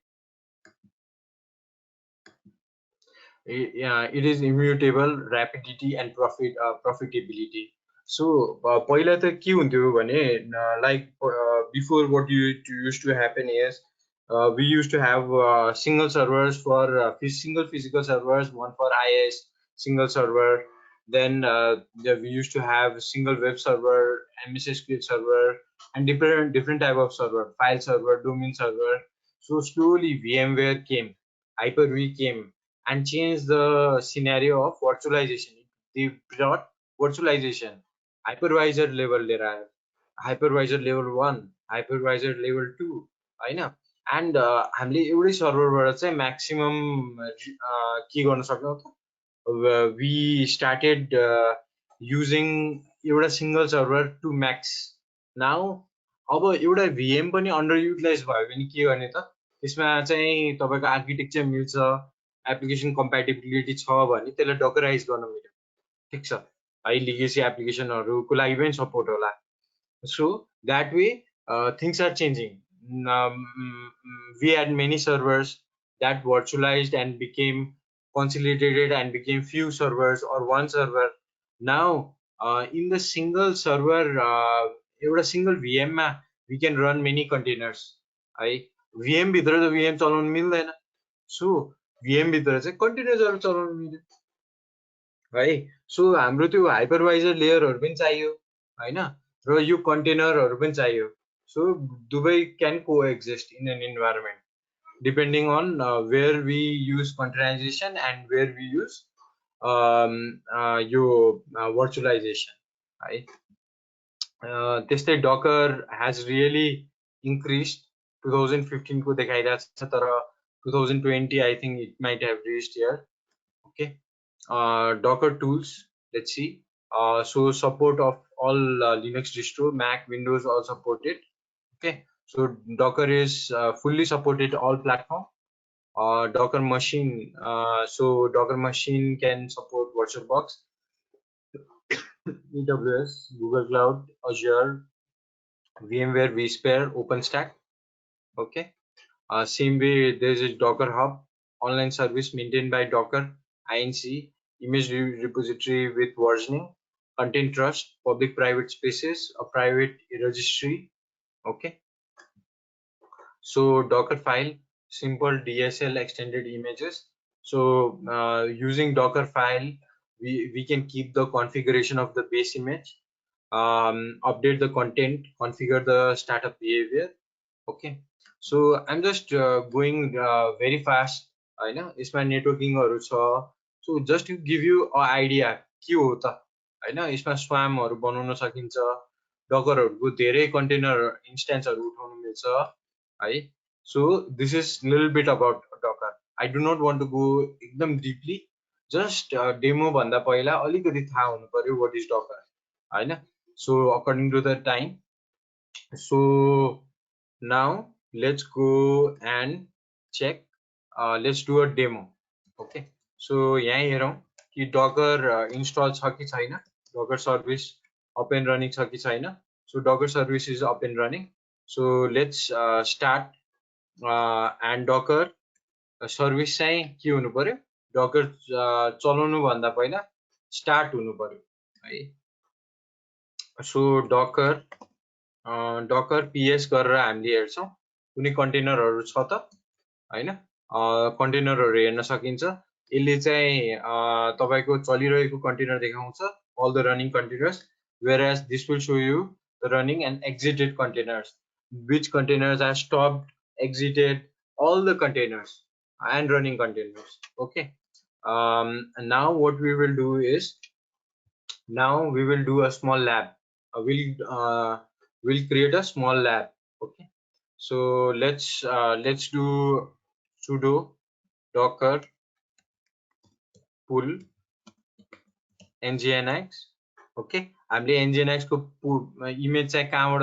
it is immutable, rapidity and profitability. So पहिला त के हुन्थ्यो भने, like before what used to happen is we used to have single servers for single physical servers, one for IS single server. Then we used to have single web server, MS SQL server, and different type of server, file server, domain server. So slowly VMware came, Hyper-V came, and changed the scenario of virtualization. They brought virtualization, hypervisor level लिएर आयो, hypervisor level 1, hypervisor level 2 हैन. End हामीले एउटै सर्भरबाट चाहिँ maximum के गर्न सक्छौं त, we started using एउटा single server to max. Now अब एउटा VM पनि अन्डर युटिलाइज भयो भने के गर्ने त, त्यसमा चाहिँ तपाईको आर्किटेक्चर मिल्छ, एप्लिकेसन कम्प्याटिबिलिटी छ भने त्यसलाई डकराइज गर्न मिल्यो. ठिक छ है, लिगेसी एप्लिकेसनहरुको लागि पनि सपोर्ट होला. So that way things are changing. We had many servers that virtualized and became consolidated and became few servers or one server. Now in the single server, एउटा single VM मा we can run many containers है. VM भित्र त VM चलाउन मिल्दैन, so VM भित्र चाहिँ कन्टेनर्सहरु चलाउन मिल्यो है. सो हाम्रो त्यो हाइपरवाइजर लेयरहरु पनि चाहियो हैन, र यो कन्टेनरहरु पनि चाहियो. So दुवै can coexist in an environment depending on where we use containerization and where we use yo virtualization है. त्यस्तै Docker has really increased. 2015 को देखाइरहेछ, तर 2020 I think it might have reached here. Okay, Docker tools, let's see. So support of all Linux distro, Mac, Windows all supported. Okay, so Docker is fully supported all platform. Docker machine, so Docker machine can support VirtualBox, AWS, Google Cloud, Azure, VMware, vSphere, OpenStack. Okay. Same way, there is a Docker Hub, online service maintained by Docker, INC, image repository with versioning, content trust, public-private spaces, a private registry. Okay. So Docker file, simple DSL extended images. So using Docker file, we can keep the configuration of the base image, update the content, configure the startup behavior. Okay, so I'm just going very fast. होइन यसमा नेटवर्किङहरू छ. So just to give you a idea के हो त होइन यसमा स्वामहरू बनाउन सकिन्छ, डकरहरूको धेरै कन्टेनर इन्स्टेन्सहरू उठाउन मिल्छ है. So this is little bit about Docker. I do not want to go एकदम डिपली, जस्ट डेमो भन्दा पहिला अलिकति थाहा हुनु पर्यो वाट इज डकर होइन. So according to the time, so now let's go and check, let's do a demo. Okay, so यहाँ हेरौँ कि docker install छ कि छैन, docker service up and running छ कि छैन. So docker service is up and running. So let's start, and docker service चाहिँ के हुनु पर्यो, docker चलाउनु भन्दा पहिला start हुनु पर्यो है. So docker डकर पिएस गरेर हामीले हेर्छौँ कुनै कन्टेनरहरू छ त होइन. कन्टेनरहरू हेर्न सकिन्छ. यसले चाहिँ तपाईँको चलिरहेको कन्टेनर देखाउँछ, all the running containers, whereas this will show you the running and exited containers, which containers are stopped, exited, all the containers and running containers. Okay, and now what we will do is, now we will do a small lab. We'll create a small lab. Okay, so let's do sudo docker pull nginx. Okay, हामीले nginx को image चाहिँ कहाँबाट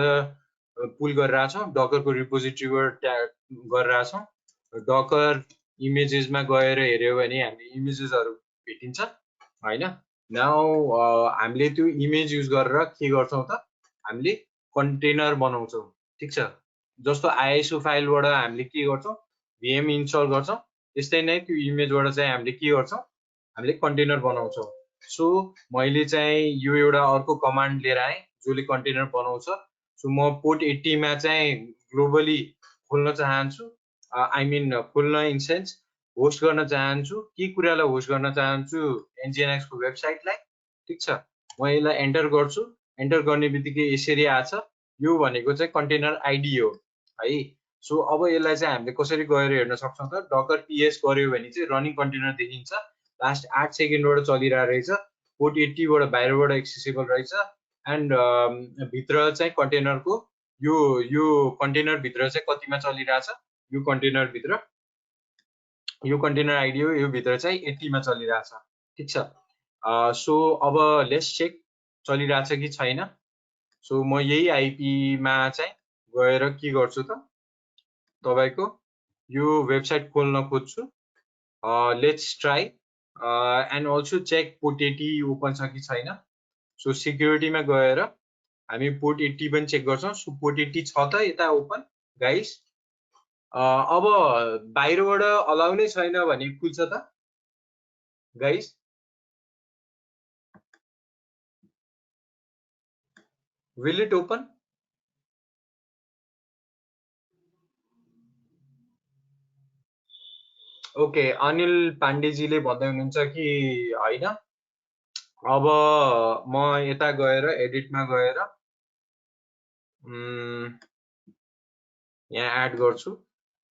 पुल गरिरहेको छौँ, डकरको रिपोजिटरीबाट गरिरहेको छौँ. डकर इमेजेसमा गएर हेर्यो भने हामीले इमेजेसहरू भेटिन्छ होइन. नाउ हामीले त्यो इमेज युज गरेर के गर्छौँ त, हामीले कन्टेनर बनाउँछौँ. ठिक छ, जस्तो आइएसओ फाइलबाट हामीले के गर्छौँ, भिएम इन्स्टल गर्छौँ, त्यस्तै नै त्यो इमेजबाट चाहिँ हामीले के गर्छौँ, हामीले कन्टेनर बनाउँछौँ. सो मैले चाहिँ यो एउटा अर्को कमान्ड लिएर आएँ जसले कन्टेनर बनाउँछ. सो म पोर्ट 80 मा चाहिँ ग्लोबली खोल्न चाहन्छु, आई मिन खोल्न इन सेन्स होस्ट गर्न चाहन्छु. के कुरालाई होस्ट गर्न चाहन्छु, nginx को वेबसाइटलाई. ठिक छ, म यसलाई एन्टर गर्छु. एन्टर गर्ने बित्तिकै यसरी आछ, यो भनेको चाहिँ कन्टेनर आइडी हो है. सो अब यसलाई चाहिँ हामीले कसरी गएर हेर्न सक्छौँ त, डकर पिएस गर्यो भने चाहिँ रनिङ कन्टेनर देखिन्छ. लास्ट 8 सेकेन्डबाट चलिरहेको रहेछ, पोर्ट 80 बाट बाहिरबाट एक्सेसिबल रहेछ. एन्ड भित्र चाहिँ कन्टेनरको यो कन्टेनर भित्र चाहिँ कतिमा चलिरहेछ, यो कन्टेनर भित्र यो कन्टेनर आइडी हो, यो भित्र चाहिँ 80 मा चलिरहेछ. ठिक छ, सो अब लेट्स चेक चलिरहेछ कि छैन. सो म यही आइपी मा चाहिँ गएर के गर्छु त, तपाईको यो वेबसाइट खोल्न खोज्छु. Let's try and also check port 80 open छ कि छैन. सो सिक्युरिटीमा गएर हामी पोर्ट 80 पनि चेक गर्छौँ. सो पोर्ट 80 छ त यता ओपन गाइस. अब बाहिरबाट अलाउ नै छैन भने खुल्छ त guys, will it open? Okay, Anil पाण्डेजीले भन्दै हुनुहुन्छ कि होइन. अब म यता गएर एडिटमा गएर यहाँ एड गर्छु,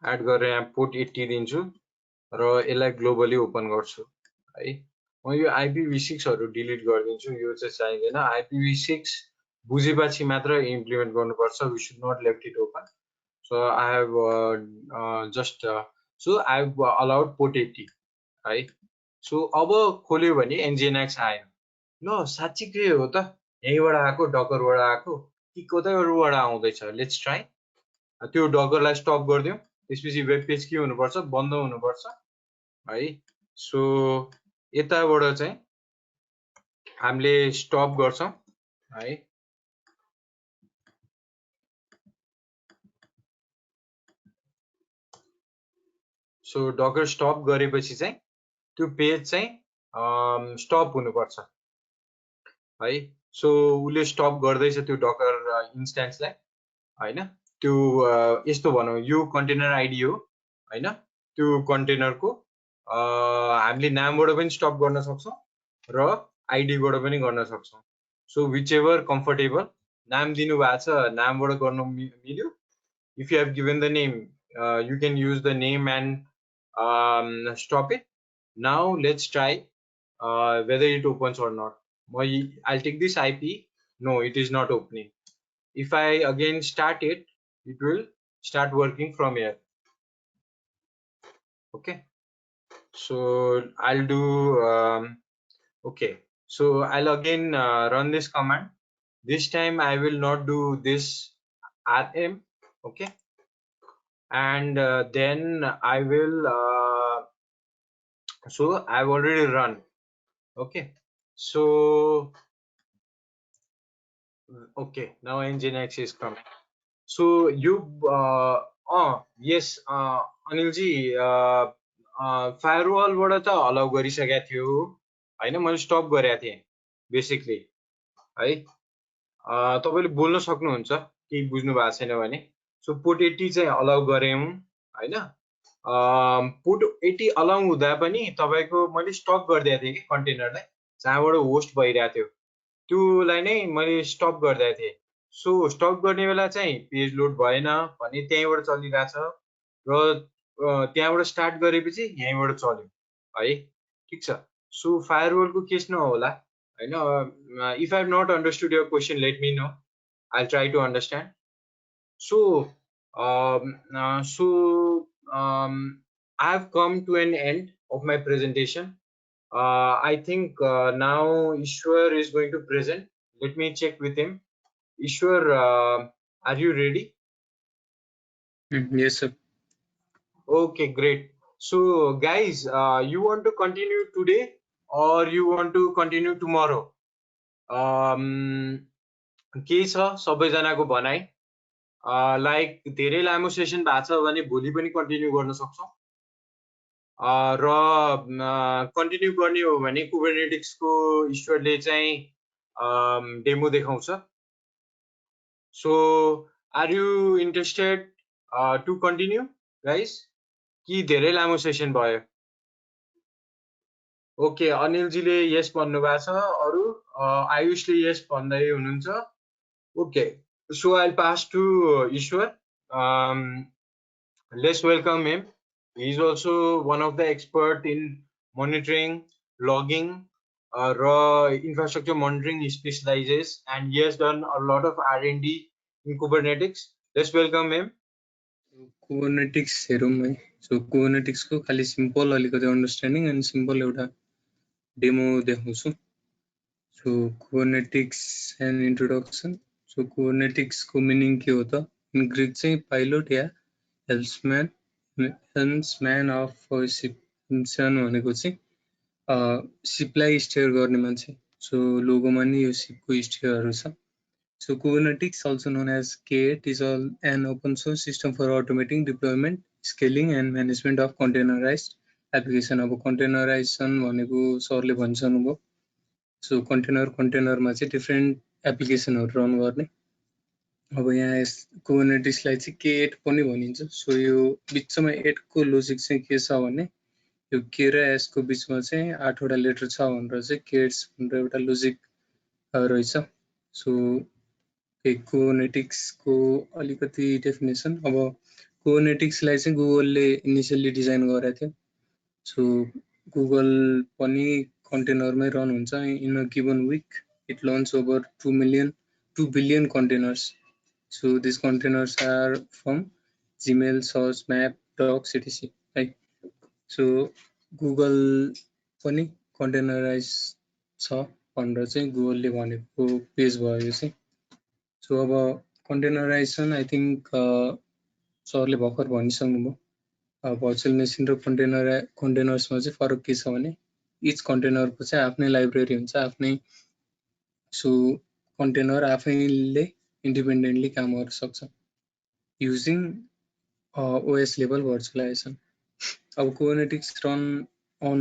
एड गरेर यहाँ पोर्ट 80 दिन्छु र यसलाई ग्लोबली ओपन गर्छु है. म यो IPv6 हरू डिलिट गरिदिन्छु, यो चाहिँ चाहिँदैन. IPv6 बुझेपछि मात्र इम्प्लिमेन्ट गर्नुपर्छ. We should not left it open. So I have just so I have allowed port 80 है. सो अब खोल्यो भने nginx आयो. ल साँच्चीकै हो त, यहीँबाट आएको डकरबाट आएको कि कतैबाट आउँदैछ। Let's try. त्यो डकरलाई स्टप गरिदिउँ, त्यसपछि वेब पेज के हुनुपर्छ, बन्द हुनुपर्छ है। सो यताबाट चाहिँ हामीले स्टप गर्छौँ है। सो डकर स्टप गरेपछि चाहिँ त्यो पेज चाहिँ स्टप हुनुपर्छ है। सो उसले स्टप गर्दैछ त्यो डकर इन्स्टेन्सलाई हैन। त्यो यस्तो भनौँ, यो कन्टेनर आइडी हो हैन। त्यो कन्टेनरको हामीले नामबाट पनि स्टप गर्न सक्छौँ र आइडीबाट पनि गर्न सक्छौँ। सो विच एभर कम्फर्टेबल, नाम दिनु भएको छ नामबाट गर्नु मिल्यो। If you have given the name, you can use the name and stop it. Now let's try whether it opens or not. I'll take this IP. No, it is not opening. If I again start it, it will start working from here. Okay, so I'll do okay, so I'll again run this command. This time I will not do this rm. Okay, and then I will so I've already run. Okay, so okay, now nginx is coming. So you yes, Anilji फायरवलबाट त allow गरिसकेको थियो हैन, मैले स्टप गरेको थिएँ basically है। तपाईले बोल्न सक्नुहुन्छ केही बुझ्नु भएको छैन भने। सो पोर्ट 80 चाहिँ अलाउ गऱ्यौँ हैन। पोर्ट 80 अलाउ हुँदा पनि तपाईको मैले स्टप गरिदिएको थिएँ कि कन्टेनरलाई, जहाँबाट होस्ट भइरहेको थियो त्योलाई नै मैले स्टप गरिदिएको थिएँ। सो स्टप गर्ने बेला चाहिँ पेज लोड भएन भने त्यहीँबाट चलिरहेछ र त्यहाँबाट स्टार्ट गरेपछि यहीँबाट चल्यो है। ठिक छ। सो फायरवलको केस नहोला हैन। If I have not understood your question, let me know, I try to understand. So I have come to an end of my presentation. I think now Ishwar is going to present. Let me check with him. Ishwar, are you ready? Yes, sir. Okay, great. So guys, you want to continue today or you want to continue tomorrow? के छ सबैजनाको भनाइ? Like धेरै लामो session भएको छ भने भोलि पनि कन्टिन्यू गर्न सक्छौँ र कन्टिन्यू गर्ने हो भने कुबरनेटिक्सको ईश्वरले चाहिँ डेमो देखाउँछ। So are you interested to continue guys, कि धेरै लामो सेसन भयो? ओके, अनिलजीले यस भन्नुभएको छ, अरू आयुषले यस भन्दै हुनुहुन्छ। Okay, so I'll pass to Ishwar. Let's welcome him. He is also one of the expert in monitoring, logging, infrastructure monitoring. He specializes and he has done a lot of R&D in Kubernetes. Let's welcome him. Kubernetes हेरौँ है। सो कुबरनेटिक्सको खाली simple अलिकति understanding end simple एउटा demo देखाउँछु। सो कुबरनेटिक्स end introduction. सो कुबरनेटिक्सको meaning के हो त? In Greek चाहिँ पाइलट या हेल्म्सम्यान अफ सिप। हेल्म्सम्यान भनेको चाहिँ सिपलाई स्टियर गर्ने मान्छे। सो लोगोमा नि यो सिपको स्टियरहरू छ। So Kubernetes, also known as K8, is an open source system for automating deployment, scaling, and management of containerized application. अब containerization भनेको सरले भन्छन् भयो। So कन्टेनरमा चाहिँ डिफ्रेन्ट एप्लिकेसनहरू रन गर्ने। अब यहाँ कुबरनेटिसलाई चाहिँ K8 पनि भनिन्छ। सो यो बिचमा 8 को लोजिक चाहिँ के छ भने यो K र S को बिचमा चाहिँ 8 वटा लेटर छ भनेर चाहिँ K8 भनेर एउटा लोजिक रहेछ। सो कुबरनेटिक्सको अलिकति डेफिनेसन। अब कुबरनेटिक्सलाई चाहिँ गुगलले इनिसियली डिजाइन गरेको थियो। सो गुगल पनि कन्टेनरमै रन हुन्छ। In a given week it launch over 2 billion containers. So this containers are from Gmail, search, map, docs etc है। सो गुगल पनि कन्टेनराइज छ भनेर चाहिँ गुगलले भनेको पेज भयो यो चाहिँ। सो अब कन्टेनराइजेसन आई थिङ्क सरले भर्खर भनिसक्नुभयो। भर्चुअल मेसिन र कन्टेनर्समा चाहिँ फरक के छ भने इच कन्टेनरको चाहिँ आफ्नै लाइब्रेरी हुन्छ, आफ्नै। सो कन्टेनर आफैले इन्डिपेन्डेन्टली काम गर्न सक्छ युजिङ OS लेभल भर्चुअलाइजेसन। अब Kubernetes run on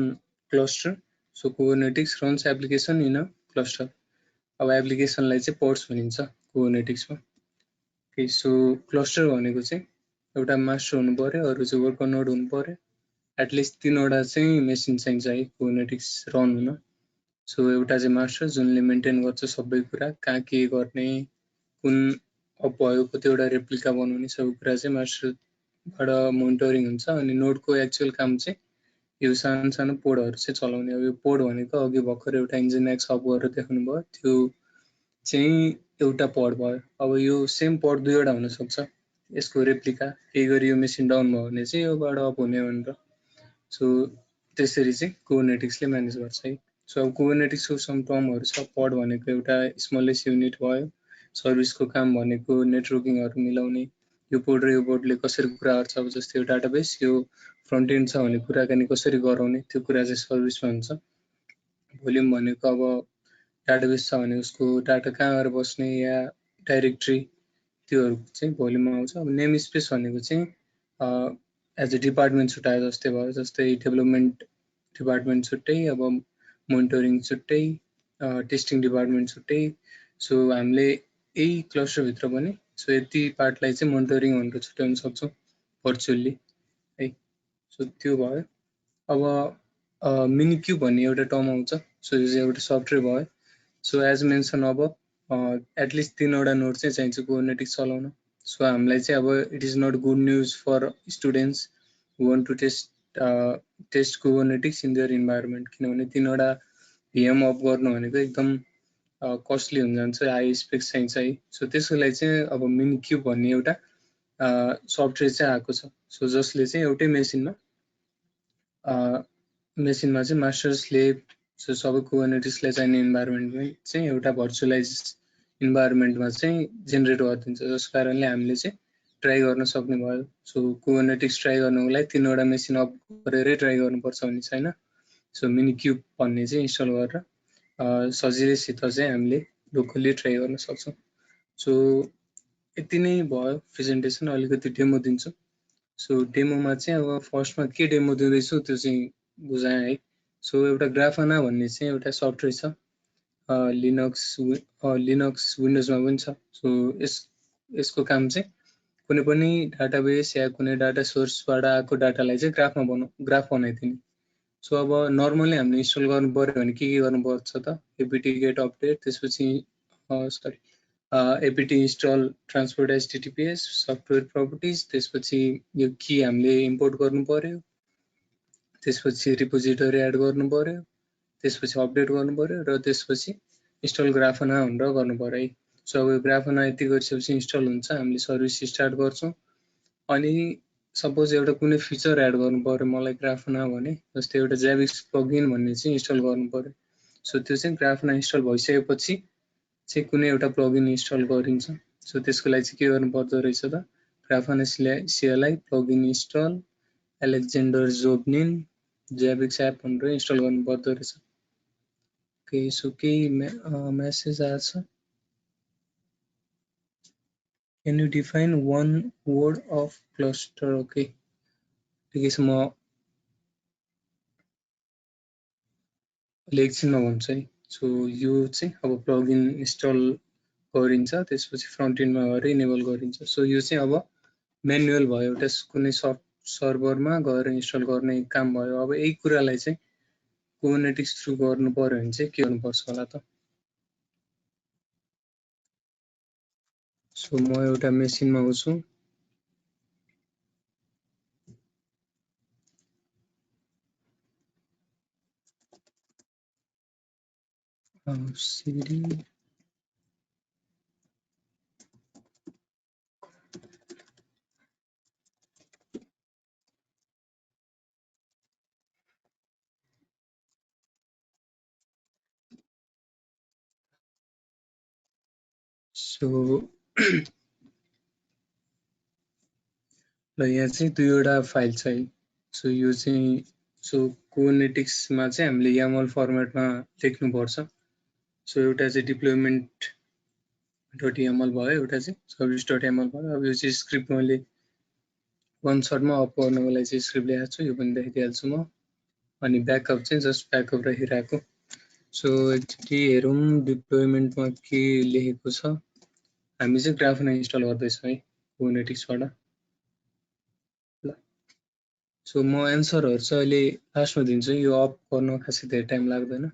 cluster. So Kubernetes runs application in a cluster. अब एप्लिकेसनलाई चाहिँ पोड्स भनिन्छ कुबरनेटिक्समा। सो क्लस्टर भनेको चाहिँ एउटा मास्टर हुनु पर्यो, अरू चाहिँ वर्कर नोड हुनु पर्यो। एटलिस्ट 3वटा चाहिँ मेसिन चाहिन्छ है कुबरनेटिक्स रन हुन। सो एउटा चाहिँ मास्टर जुनले मेन्टेन गर्छ सबै कुरा, कहाँ के गर्ने, कुन अप भयो, कतिवटा रेप्लिका बनाउने, सबै कुरा चाहिँ मास्टरबाट मोनिटरिङ हुन्छ। अनि नोडको एक्चुअल काम चाहिँ यो सानो सानो पोडहरू चाहिँ चलाउने। अब यो पोड भनेको अघि भर्खर एउटा इन्जिनियक्स हब गरेर देखाउनु भयो, त्यो चाहिँ एउटा पड भयो। अब यो सेम पड 2वटा हुनसक्छ, यसको रेप्लिका। केही गरी यो मेसिन डाउन भयो भने चाहिँ योबाट अप हुने भनेर। सो त्यसरी चाहिँ कुबरनेटिक्सले म्यानेज गर्छ है। सो अब कुबरनेटिक्सको सम टर्महरू छ। पड भनेको एउटा स्मलेस्ट युनिट भयो। सर्भिसको काम भनेको नेटवर्किङहरू मिलाउने। यो पोड र यो पोडले कसरी कुरा गर्छ, अब जस्तै यो डाटाबेस, यो फ्रन्ट एन्ड छ भने कुराकानी कसरी गराउने, त्यो कुरा चाहिँ सर्भिसमा हुन्छ। भोल्युम भनेको अब डाटाबेस छ भने उसको डाटा कहाँ गएर बस्ने या डाइरेक्ट्री, त्योहरू चाहिँ भोल्युममा आउँछ। अब नेम स्पेस भनेको चाहिँ एज अ डिपार्टमेन्ट छुट्याए जस्तै भयो। जस्तै डेभलपमेन्ट डिपार्टमेन्ट छुट्टै, अब मोनिटरिङ छुट्टै, टेस्टिङ डिपार्टमेन्ट छुट्टै। सो हामीले यही क्लस्टरभित्र पनि सो यति पार्टलाई चाहिँ मोनिटरिङ भनेर छुट्याउन सक्छौँ भर्चुअल्ली है। सो त्यो भयो। अब मिनी क्युब भन्ने एउटा टर्म आउँछ। सो यो चाहिँ एउटा सफ्टवेयर भयो। सो एज मेन्सन अब एटलिस्ट 3वटा नोड चाहिँ चाहिन्छ कुबरनेटिक्स चलाउन। सो हामीलाई चाहिँ अब it is not good news for students who want to test Kubernetes in their environment, किनभने 3वटा VM अप गर्नु भनेको एकदम कस्टली हुन जान्छ, हाई स्पेक्स चाहिन्छ है। सो त्यसको लागि चाहिँ अब मिनी क्युब भन्ने एउटा सफ्टवेयर चाहिँ आएको छ। सो जसले चाहिँ एउटै मेसिनमा चाहिँ मास्टर स्लेभ सबै कुबरनेटिक्सलाई चाहिने इन्भाइरोमेन्टमै चाहिँ एउटा भर्चुअलाइज इन्भाइरोमेन्टमा चाहिँ जेनेरेट गरिदिन्छ, जस कारणले हामीले चाहिँ ट्राई गर्न सक्ने भयो। सो कुबरनेटिक्स ट्राई गर्नुको लागि 3वटा मेसिन अप गरेरै ट्राई गर्नुपर्छ भन्ने छैन। सो मिनी क्युब भन्ने चाहिँ इन्स्टल गरेर सजिलैसित चाहिँ हामीले लोकल्ली ट्राई गर्न सक्छौँ। सो यति नै भयो प्रेजेन्टेसन। अलिकति डेमो दिन्छु। सो डेमोमा चाहिँ अब फर्स्टमा के डेमो दिँदैछु त्यो चाहिँ बुझाएँ है। सो एउटा ग्राफाना भन्ने चाहिँ एउटा सफ्टवेयर छ, लिनक्स विन्डोजमा पनि छ। सो यसको काम चाहिँ कुनै पनि डाटाबेस या कुनै डाटा सोर्सबाट आएको डाटालाई चाहिँ ग्राफ बनाइदिने। सो अब नर्मली हामीले इन्स्टल गर्नु पर्यो भने के गर्नुपर्छ त, एपिटी गेट अपडेट, त्यसपछि APT install transport HTTPS software properties, त्यसपछि यो की हामीले इम्पोर्ट गर्नु पर्यो, त्यसपछि रिपोजिटरी एड गर्नु पर्यो, त्यसपछि अपडेट गर्नु पर्यो, र त्यसपछि इन्स्टल ग्राफाना भनेर गर्नु पर्यो है। सो अब ग्राफाना यति गरिसकेपछि इन्स्टल हुन्छ, हामीले सर्भिस स्टार्ट गर्छौँ। अनि सपोज एउटा कुनै फिचर एड गर्नु पर्यो मलाई ग्राफाना भने, जस्तै एउटा जेबिक्स प्लगइन भन्ने चाहिँ इन्स्टल गर्नु पर्यो। सो त्यो चाहिँ ग्राफाना इन्स्टल भइसकेपछि चाहिँ कुनै एउटा प्लगइन इन्स्टल गरिन्छ। सो त्यसको लागि चाहिँ के गर्नु पर्दो रहेछ त, Grafana CLI plugin install Alexander Zobnin Zabbix app भनेर इन्स्टल गर्नु पर्दो रहेछ। ओके, सो केही मेसेज आएछ। Can you define one word of cluster? Okay, ठिकै छ, म एकछिनमा भन्छु है। सो यो चाहिँ अब प्लगइन इन्स्टल गरिन्छ, त्यसपछि फ्रन्ट एन्डमा गएर इनेबल गरिन्छ। सो यो चाहिँ अब म्यानुअल भयो, एउटा कुनै सर्भरमा गएर इन्स्टल गर्ने काम भयो। अब यही कुरालाई चाहिँ कुबरनेटिक्स थ्रु गर्नु पर्यो भने चाहिँ के गर्नुपर्छ होला त। सो म एउटा मेसिनमा आउँछु। सिडी सो ल यहाँ चाहिँ दुईवटा फाइल छ है। सो यो चाहिँ कुबरनेटिक्समा चाहिँ हामीले YAML फर्मेटमा लेख्नुपर्छ। सो एउटा चाहिँ deployment.yaml भयो, एउटा चाहिँ service.yaml भयो। अब यो चाहिँ स्क्रिप्ट मैले वान सर्टमा अप गर्नको लागि चाहिँ स्क्रिप्ट ल्याएको छु, यो पनि देखाइदिइहाल्छु म। अनि ब्याकअप चाहिँ जस्ट ब्याकअप राखिरहेको। सो एकचोटि हेरौँ डिप्लोयमेन्टमा के लेखेको छ। हामी चाहिँ ग्राफना इन्स्टल गर्दैछौँ है कुबरनेटिक्सबाट। ल सो म एन्सरहरू चाहिँ अहिले लास्टमा दिन्छु, यो अप गर्न खासै धेरै टाइम लाग्दैन।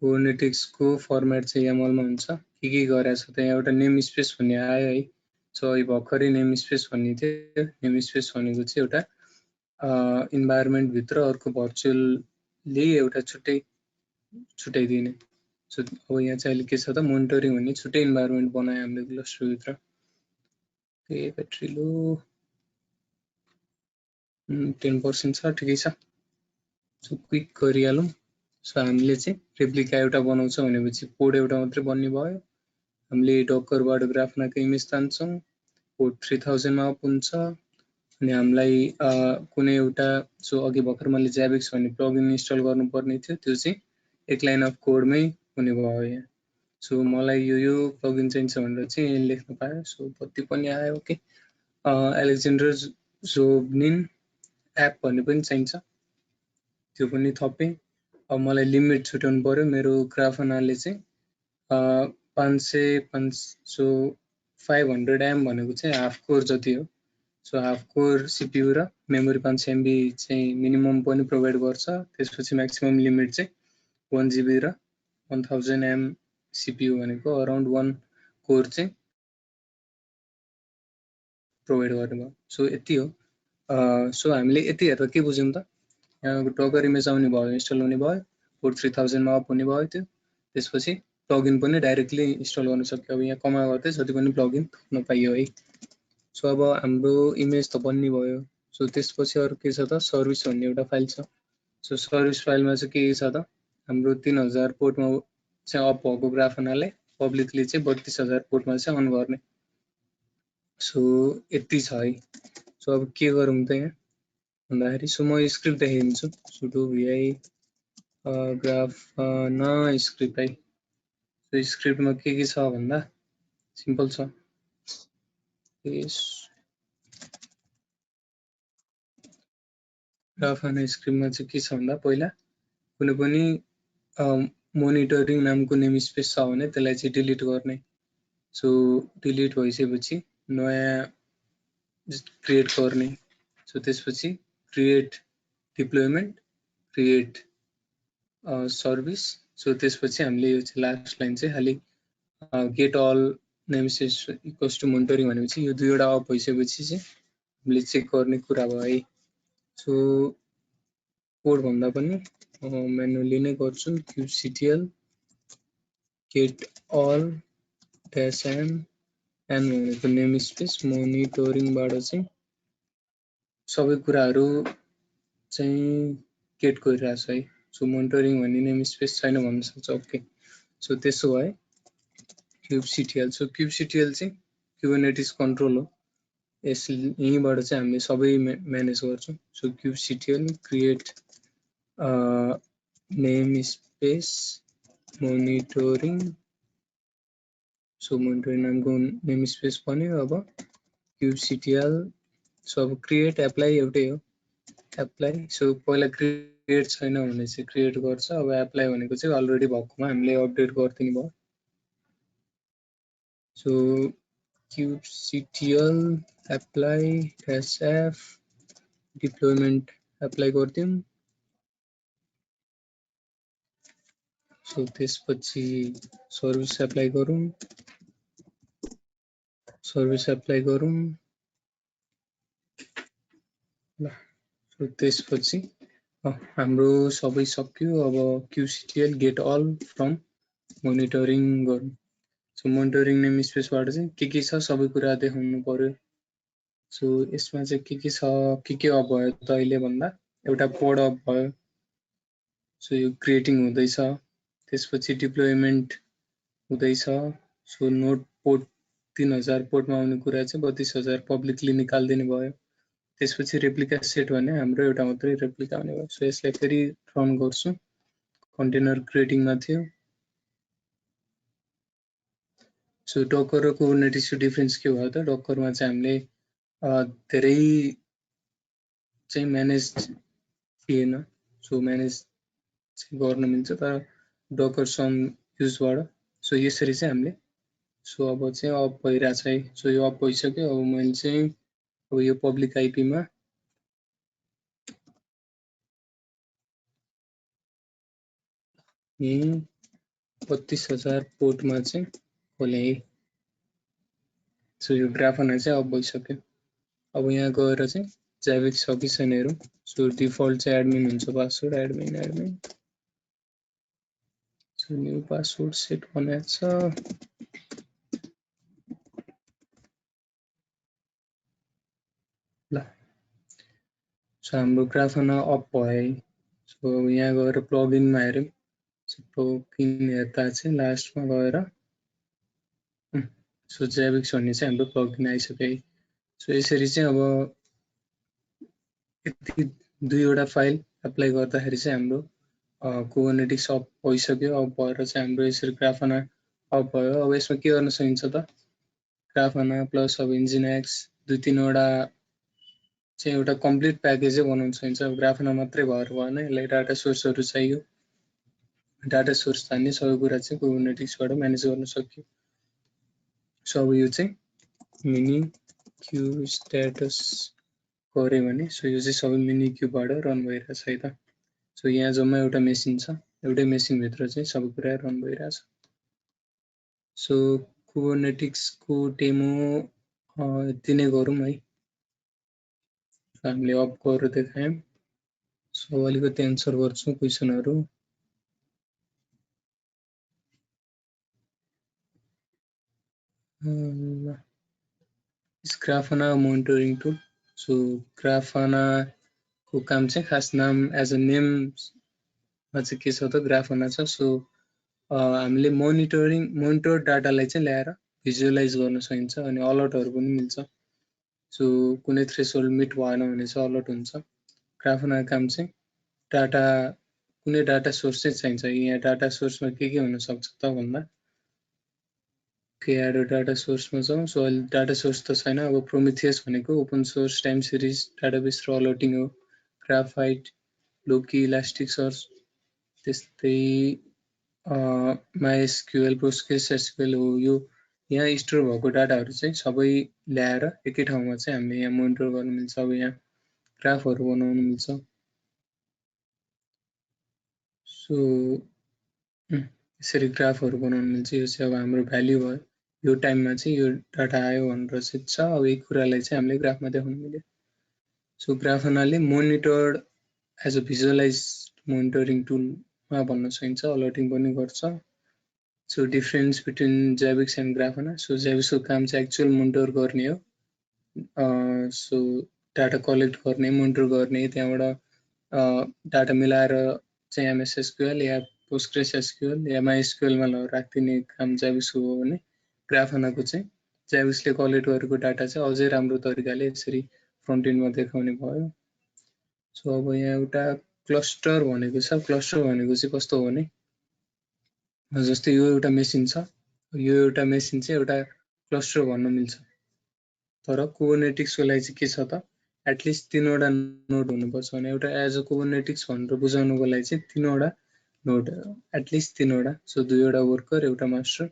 कुबरनेटिक्सको फर्मेट चाहिँ YAML मा हुन्छ। के गरेछ त यहाँ एउटा नेम स्पेस भन्ने आयो है। सो यो भर्खरै नेम स्पेस भन्ने थियो। नेम स्पेस भनेको चाहिँ एउटा इन्भाइरोमेन्ट भित्र अर्को भर्चुअलले एउटा छुट्याइदिने। सो अब यहाँ चाहिँ अहिले के छ त मोनिटरिङ भन्ने छुट्टै इन्भाइरोमेन्ट बनायो हामीले क्लस्टर भित्र। ब्याट्री लो 10% छ, ठिकै छ। So quick गरिहालौँ। सो हामीले चाहिँ रेप्लिका एउटा बनाउँछौँ भनेपछि कोड एउटा मात्रै बन्ने भयो। हामीले डकरबाट ग्राफनाको इमेज तान्छौँ, कोड 3000 मा अप हुन्छ। अनि हामीलाई कुनै एउटा सो अघि भर्खर मैले ज्याबिक्स भन्ने प्लगइन इन्स्टल गर्नुपर्ने थियो, त्यो चाहिँ एक लाइन अफ कोडमै हुने भयो यहाँ। सो मलाई यो प्लगइन चाहिन्छ भनेर चाहिँ यहाँ लेख्न पायो। सो कति पनि आयो। ओके, एलेक्जेन्डर जोभनिन एप भन्ने पनि चाहिन्छ, त्यो पनि थपेँ। अब मलाई लिमिट छुट्याउनु पर्यो। मेरो ग्राफनाले चाहिँ 500 M भनेको चाहिँ हाफ कोर जति हो। सो हाफ कोर CPU र मेमोरी 500 MB चाहिँ मिनिमम पनि प्रोभाइड गर्छ। त्यसपछि म्याक्सिमम लिमिट चाहिँ 1 GB र 1000 M CPU भनेको अराउन्ड 1 कोर चाहिँ प्रोभाइड गर्ने भयो। सो यति हो। सो हामीले यति हेरेर के बुझ्यौँ त, यहाँ डकर इमेज आउने भयो, इन्स्टल हुने भयो, कोड 3000 मा अप हुने भयो। त्यो त्यसपछि प्लगइन पनि डाइरेक्टली इन्स्टल गर्न सक्यो। अब यहाँ कमा गर्दै जति पनि प्लगइन थप्न पाइयो है। सो अब हाम्रो इमेज त बन्ने भयो। सो त्यसपछि अरु के छ त सर्भिस भन्ने एउटा फाइल छ। सो सर्भिस फाइलमा चाहिँ के छ त हाम्रो 3000 पोर्टमा चाहिँ अप भएको ग्राफनालाई पब्लिकली चाहिँ 32000 पोर्टमा चाहिँ अन गर्ने। सो यति छ है। सो अब के गरौँ त यहाँ भन्दाखेरि, सो म स्क्रिप्ट देखाइदिन्छु। सुडो vi ग्राफना स्क्रिप्ट है। सो स्क्रिप्टमा के छ भन्दा सिम्पल छ। ग्राफना स्क्रिप्टमा चाहिँ के छ भन्दा पहिला कुनै पनि मोनिटरिङ नामको नेम स्पेस छ भने त्यसलाई चाहिँ डिलिट गर्ने। सो डिलिट भइसकेपछि नयाँ क्रिएट गर्ने। सो त्यसपछि create deployment, create service. So त्यसपछि हामीले यो चाहिँ लास्ट लाइन चाहिँ खाली get all namespace equals to monitoring भनेपछि यो दुईवटा अप भइसकेपछि चाहिँ हामीले चेक गर्ने कुरा भयो है। सो कोड भन्दा पनि म्यानुअली नै गर्छु। kubectl get all dash n भनेको नेम स्पेस मोनिटरिङबाट चाहिँ सबै कुराहरू चाहिँ गेट गरिरहेछ है। सो मोनिटरिङ भन्ने नेम स्पेस छैन भन्न सक्छ। ओके, सो त्यसो भए kubectl। सो kubectl चाहिँ कुबरनेटिक्स कन्ट्रोल हो। यहीँबाट चाहिँ हामीले सबै म्यानेज गर्छौँ। So kubectl create name space monitoring. So monitoring नामको नेम स्पेस बन्यो। अब kubectl। सो अब क्रिएट एप्लाई एउटै हो, एप्लाई। सो पहिला क्रिएट छैन भने चाहिँ क्रिएट गर्छ। अब एप्लाई भनेको चाहिँ अलरेडी भएकोमा हामीले अपडेट गरिदिनु भयो। सो kubectl apply -f deployment apply गरिदिउँ। सो त्यसपछि सर्भिस एप्लाई गरौँ, सर्भिस एप्लाई गरौँ। ल सो त्यसपछि हाम्रो सबै सक्यो। अब kubectl gate Al from monitoring गरौँ। सो मोनिटरिङ नेम स्पेसबाट चाहिँ के छ सबै कुरा देखाउनु पर्यो। सो यसमा चाहिँ के छ, के अप भयो त अहिले भन्दा एउटा कोड अप भयो। सो यो क्रिएटिङ हुँदैछ, त्यसपछि डिप्लोयमेन्ट हुँदैछ, सो नोड पोर्ट 3000 पोर्टमा आउने कुरा चाहिँ 32000 पब्लिकली निकाल्दिने भयो। त्यसपछि रेप्लिका सेट भने हाम्रो एउटा मात्रै रेप्लिका आउने भयो। सो यसलाई फेरि रन गर्छु। कन्टेनर क्रिएटिङमा थियो। सो डकर र कुबरनेटिसको डिफरेन्स के भयो त? डकरमा चाहिँ हामीले धेरै चाहिँ म्यानेज थिएन। सो म्यानेज गर्न मिल्छ तर डकर सम युजबाट सो यसरी चाहिँ हामीले सो अब चाहिँ अप भइरहेछ है। सो यो अप भइसक्यो। अब मैले चाहिँ अब यो पब्लिक आइपीमा यही 32000 पोर्टमा चाहिँ खोले है। सो यो ग्राफना चाहिँ अप भइसक्यो। अब यहाँ गएर चाहिँ जाभिक्स छ कि छैन हेरौँ। सो डिफल्ट चाहिँ एडमिन हुन्छ password admin so new password set बनाएको छ। ल सो हाम्रो ग्राफना अप भयो है। सो यहाँ गएर प्लगइनमा हेरौँ। सो प्लगइन हेर्दा चाहिँ लास्टमा गएर सो जाभिक्स भन्ने चाहिँ हाम्रो प्लगइन आइसक्यो है। सो यसरी चाहिँ अब यति दुईवटा फाइल एप्लाई गर्दाखेरि चाहिँ हाम्रो कुबरनेटिक्स अप भइसक्यो। अप भएर चाहिँ हाम्रो यसरी ग्राफना अप भयो। अब यसमा के गर्न सकिन्छ त? ग्राफना प्लस अब इन्जिनएक्स दुई तीनवटा चाहिँ एउटा कम्प्लिट प्याकेजै बनाउन सकिन्छ। अब ग्राफना मात्रै भएर भएन, यसलाई डाटा सोर्सहरू चाहियो। डाटा सोर्स जान्ने सबै कुरा चाहिँ कुबरनेटिक्सबाट म्यानेज गर्न सकियो। सो अब यो चाहिँ मिनी क्यु स्ट्याटस गऱ्यो भने सो यो चाहिँ सबै मिनी क्युबाट रन भइरहेछ है त। सो यहाँ जम्मा एउटा मेसिन छ, एउटै मेसिनभित्र चाहिँ सबै कुरा रन भइरहेछ। सो कुबरनेटिक्सको डेमो यति नै गरौँ है। हामीले अप गरेर देखायौँ। सो अलिकति एन्सर गर्छु क्वेसनहरू। ग्राफना मोनिटरिङ टुल। सो ग्राफनाको काम चाहिँ खास नाम एज अ नेममा चाहिँ के छ त ग्राफना छ। सो हामीले मोनिटर डाटालाई चाहिँ ल्याएर भिजुअलाइज गर्न सकिन्छ अनि अलर्टहरू पनि मिल्छ। सो कुनै थ्रेसहोल्ड मिट भएन भने चाहिँ अलर्ट हुन्छ। ग्राफनाको काम चाहिँ डाटा कुनै डाटा सोर्स चाहिँ चाहिन्छ। यहाँ डाटा सोर्समा के हुनसक्छ त भन्दा एड डाटा सोर्समा जाउँ। सो अहिले डाटा सोर्स त छैन। अब प्रोमिथियस भनेको open source time series database र अलर्टिङ हो। ग्राफाइट, लोकी, इलास्टिक सर्च, त्यस्तै माइएसक्युएल, पोस्टग्रेस एसक्युएल हो। यो यहाँ स्टोर भएको डाटाहरू चाहिँ सबै ल्याएर एकै ठाउँमा चाहिँ हामीले यहाँ मोनिटर गर्न मिल्छ। अब यहाँ ग्राफहरू बनाउन मिल्छ। सो यसरी ग्राफहरू बनाउन मिल्छ। यो चाहिँ अब हाम्रो भ्याल्यु भयो। यो टाइममा चाहिँ यो डाटा आयो भनेर चाहिँ छ। अब यही कुरालाई चाहिँ हामीले ग्राफमा देखाउन मिल्यो। सो ग्राफनाले monitored as a visualize monitoring टुलमा भन्न सकिन्छ। अलर्टिङ पनि गर्छ। So difference between Zabbix and Grafana. So जाभिक्सको काम चाहिँ एक्चुअल मोनिटर गर्ने हो। सो डाटा कलेक्ट गर्ने, मोनिटर गर्ने, त्यहाँबाट डाटा मिलाएर चाहिँ एमएसएसक्युएल या पोस्टग्रेस एसक्युएल या माइएसक्युएलमा राखिदिने काम जाभिक्सको हो भने ग्राफनाको चाहिँ जाभिक्सले कलेक्ट गरेको डाटा चाहिँ अझै राम्रो तरिकाले यसरी फ्रन्ट एन्डमा देखाउने भयो। सो अब यहाँ एउटा क्लस्टर भनेको छ। क्लस्टर भनेको चाहिँ कस्तो हो भने जस्तै यो एउटा मेसिन छ। यो एउटा मेसिन चाहिँ एउटा क्लस्टर भन्न मिल्छ। तर कुबरनेटिक्सको लागि चाहिँ के छ त एटलिस्ट 3वटा नोड हुनुपर्छ भने एउटा एज अ कुबरनेटिक्स भनेर बुझाउनुको लागि चाहिँ 3वटा नोड एटलिस्ट 3वटा। सो 2वटा वर्कर एउटा मास्टर।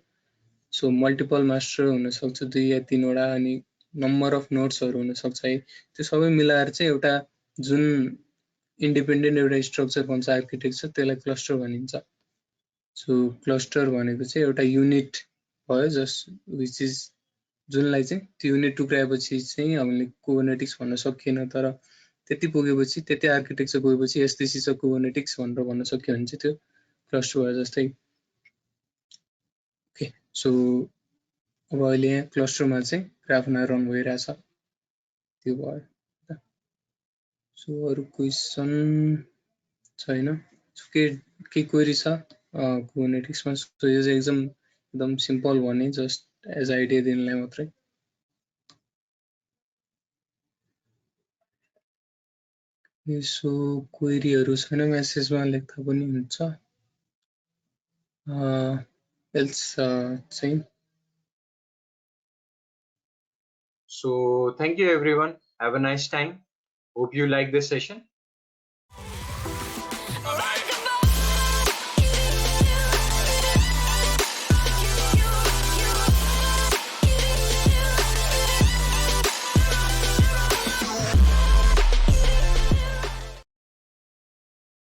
सो मल्टिपल मास्टर हुनसक्छ 2 या 3वटा अनि नम्बर अफ नोड्सहरू हुनसक्छ है। त्यो सबै मिलाएर चाहिँ एउटा जुन इन्डिपेन्डेन्ट एउटा स्ट्रक्चर बन्छ आर्किटेक्चर त्यसलाई क्लस्टर भनिन्छ। सो क्लस्टर भनेको चाहिँ एउटा युनिट भयो जस विच इज जुनलाई चाहिँ त्यो युनिट टुक्राएपछि चाहिँ हामीले कुबरनेटिक्स भन्न सकिएन। तर त्यति पुगेपछि त्यति आर्किटेक्चर गएपछि यस्तै छ कुबरनेटिक्स भनेर भन्न सक्यो भने चाहिँ त्यो क्लस्टर भयो जस्तै। ओके सो अब अहिले यहाँ क्लस्टरमा चाहिँ ग्राफना रन भइरहेछ। त्यो भयो। सो अरू क्वेसन छैन। के क्वेरी छ कुबरनेटिक्समा? सो यो चाहिँ एकदम एकदम सिम्पल भने जस्ट एज आइडिया दिनलाई मात्रै। यसो क्वेरीहरू छैन मेसेजमा लेख्दा पनि हुन्छ। एल्स चाहिँ So thank you everyone. Have a nice time. Hope you like this session.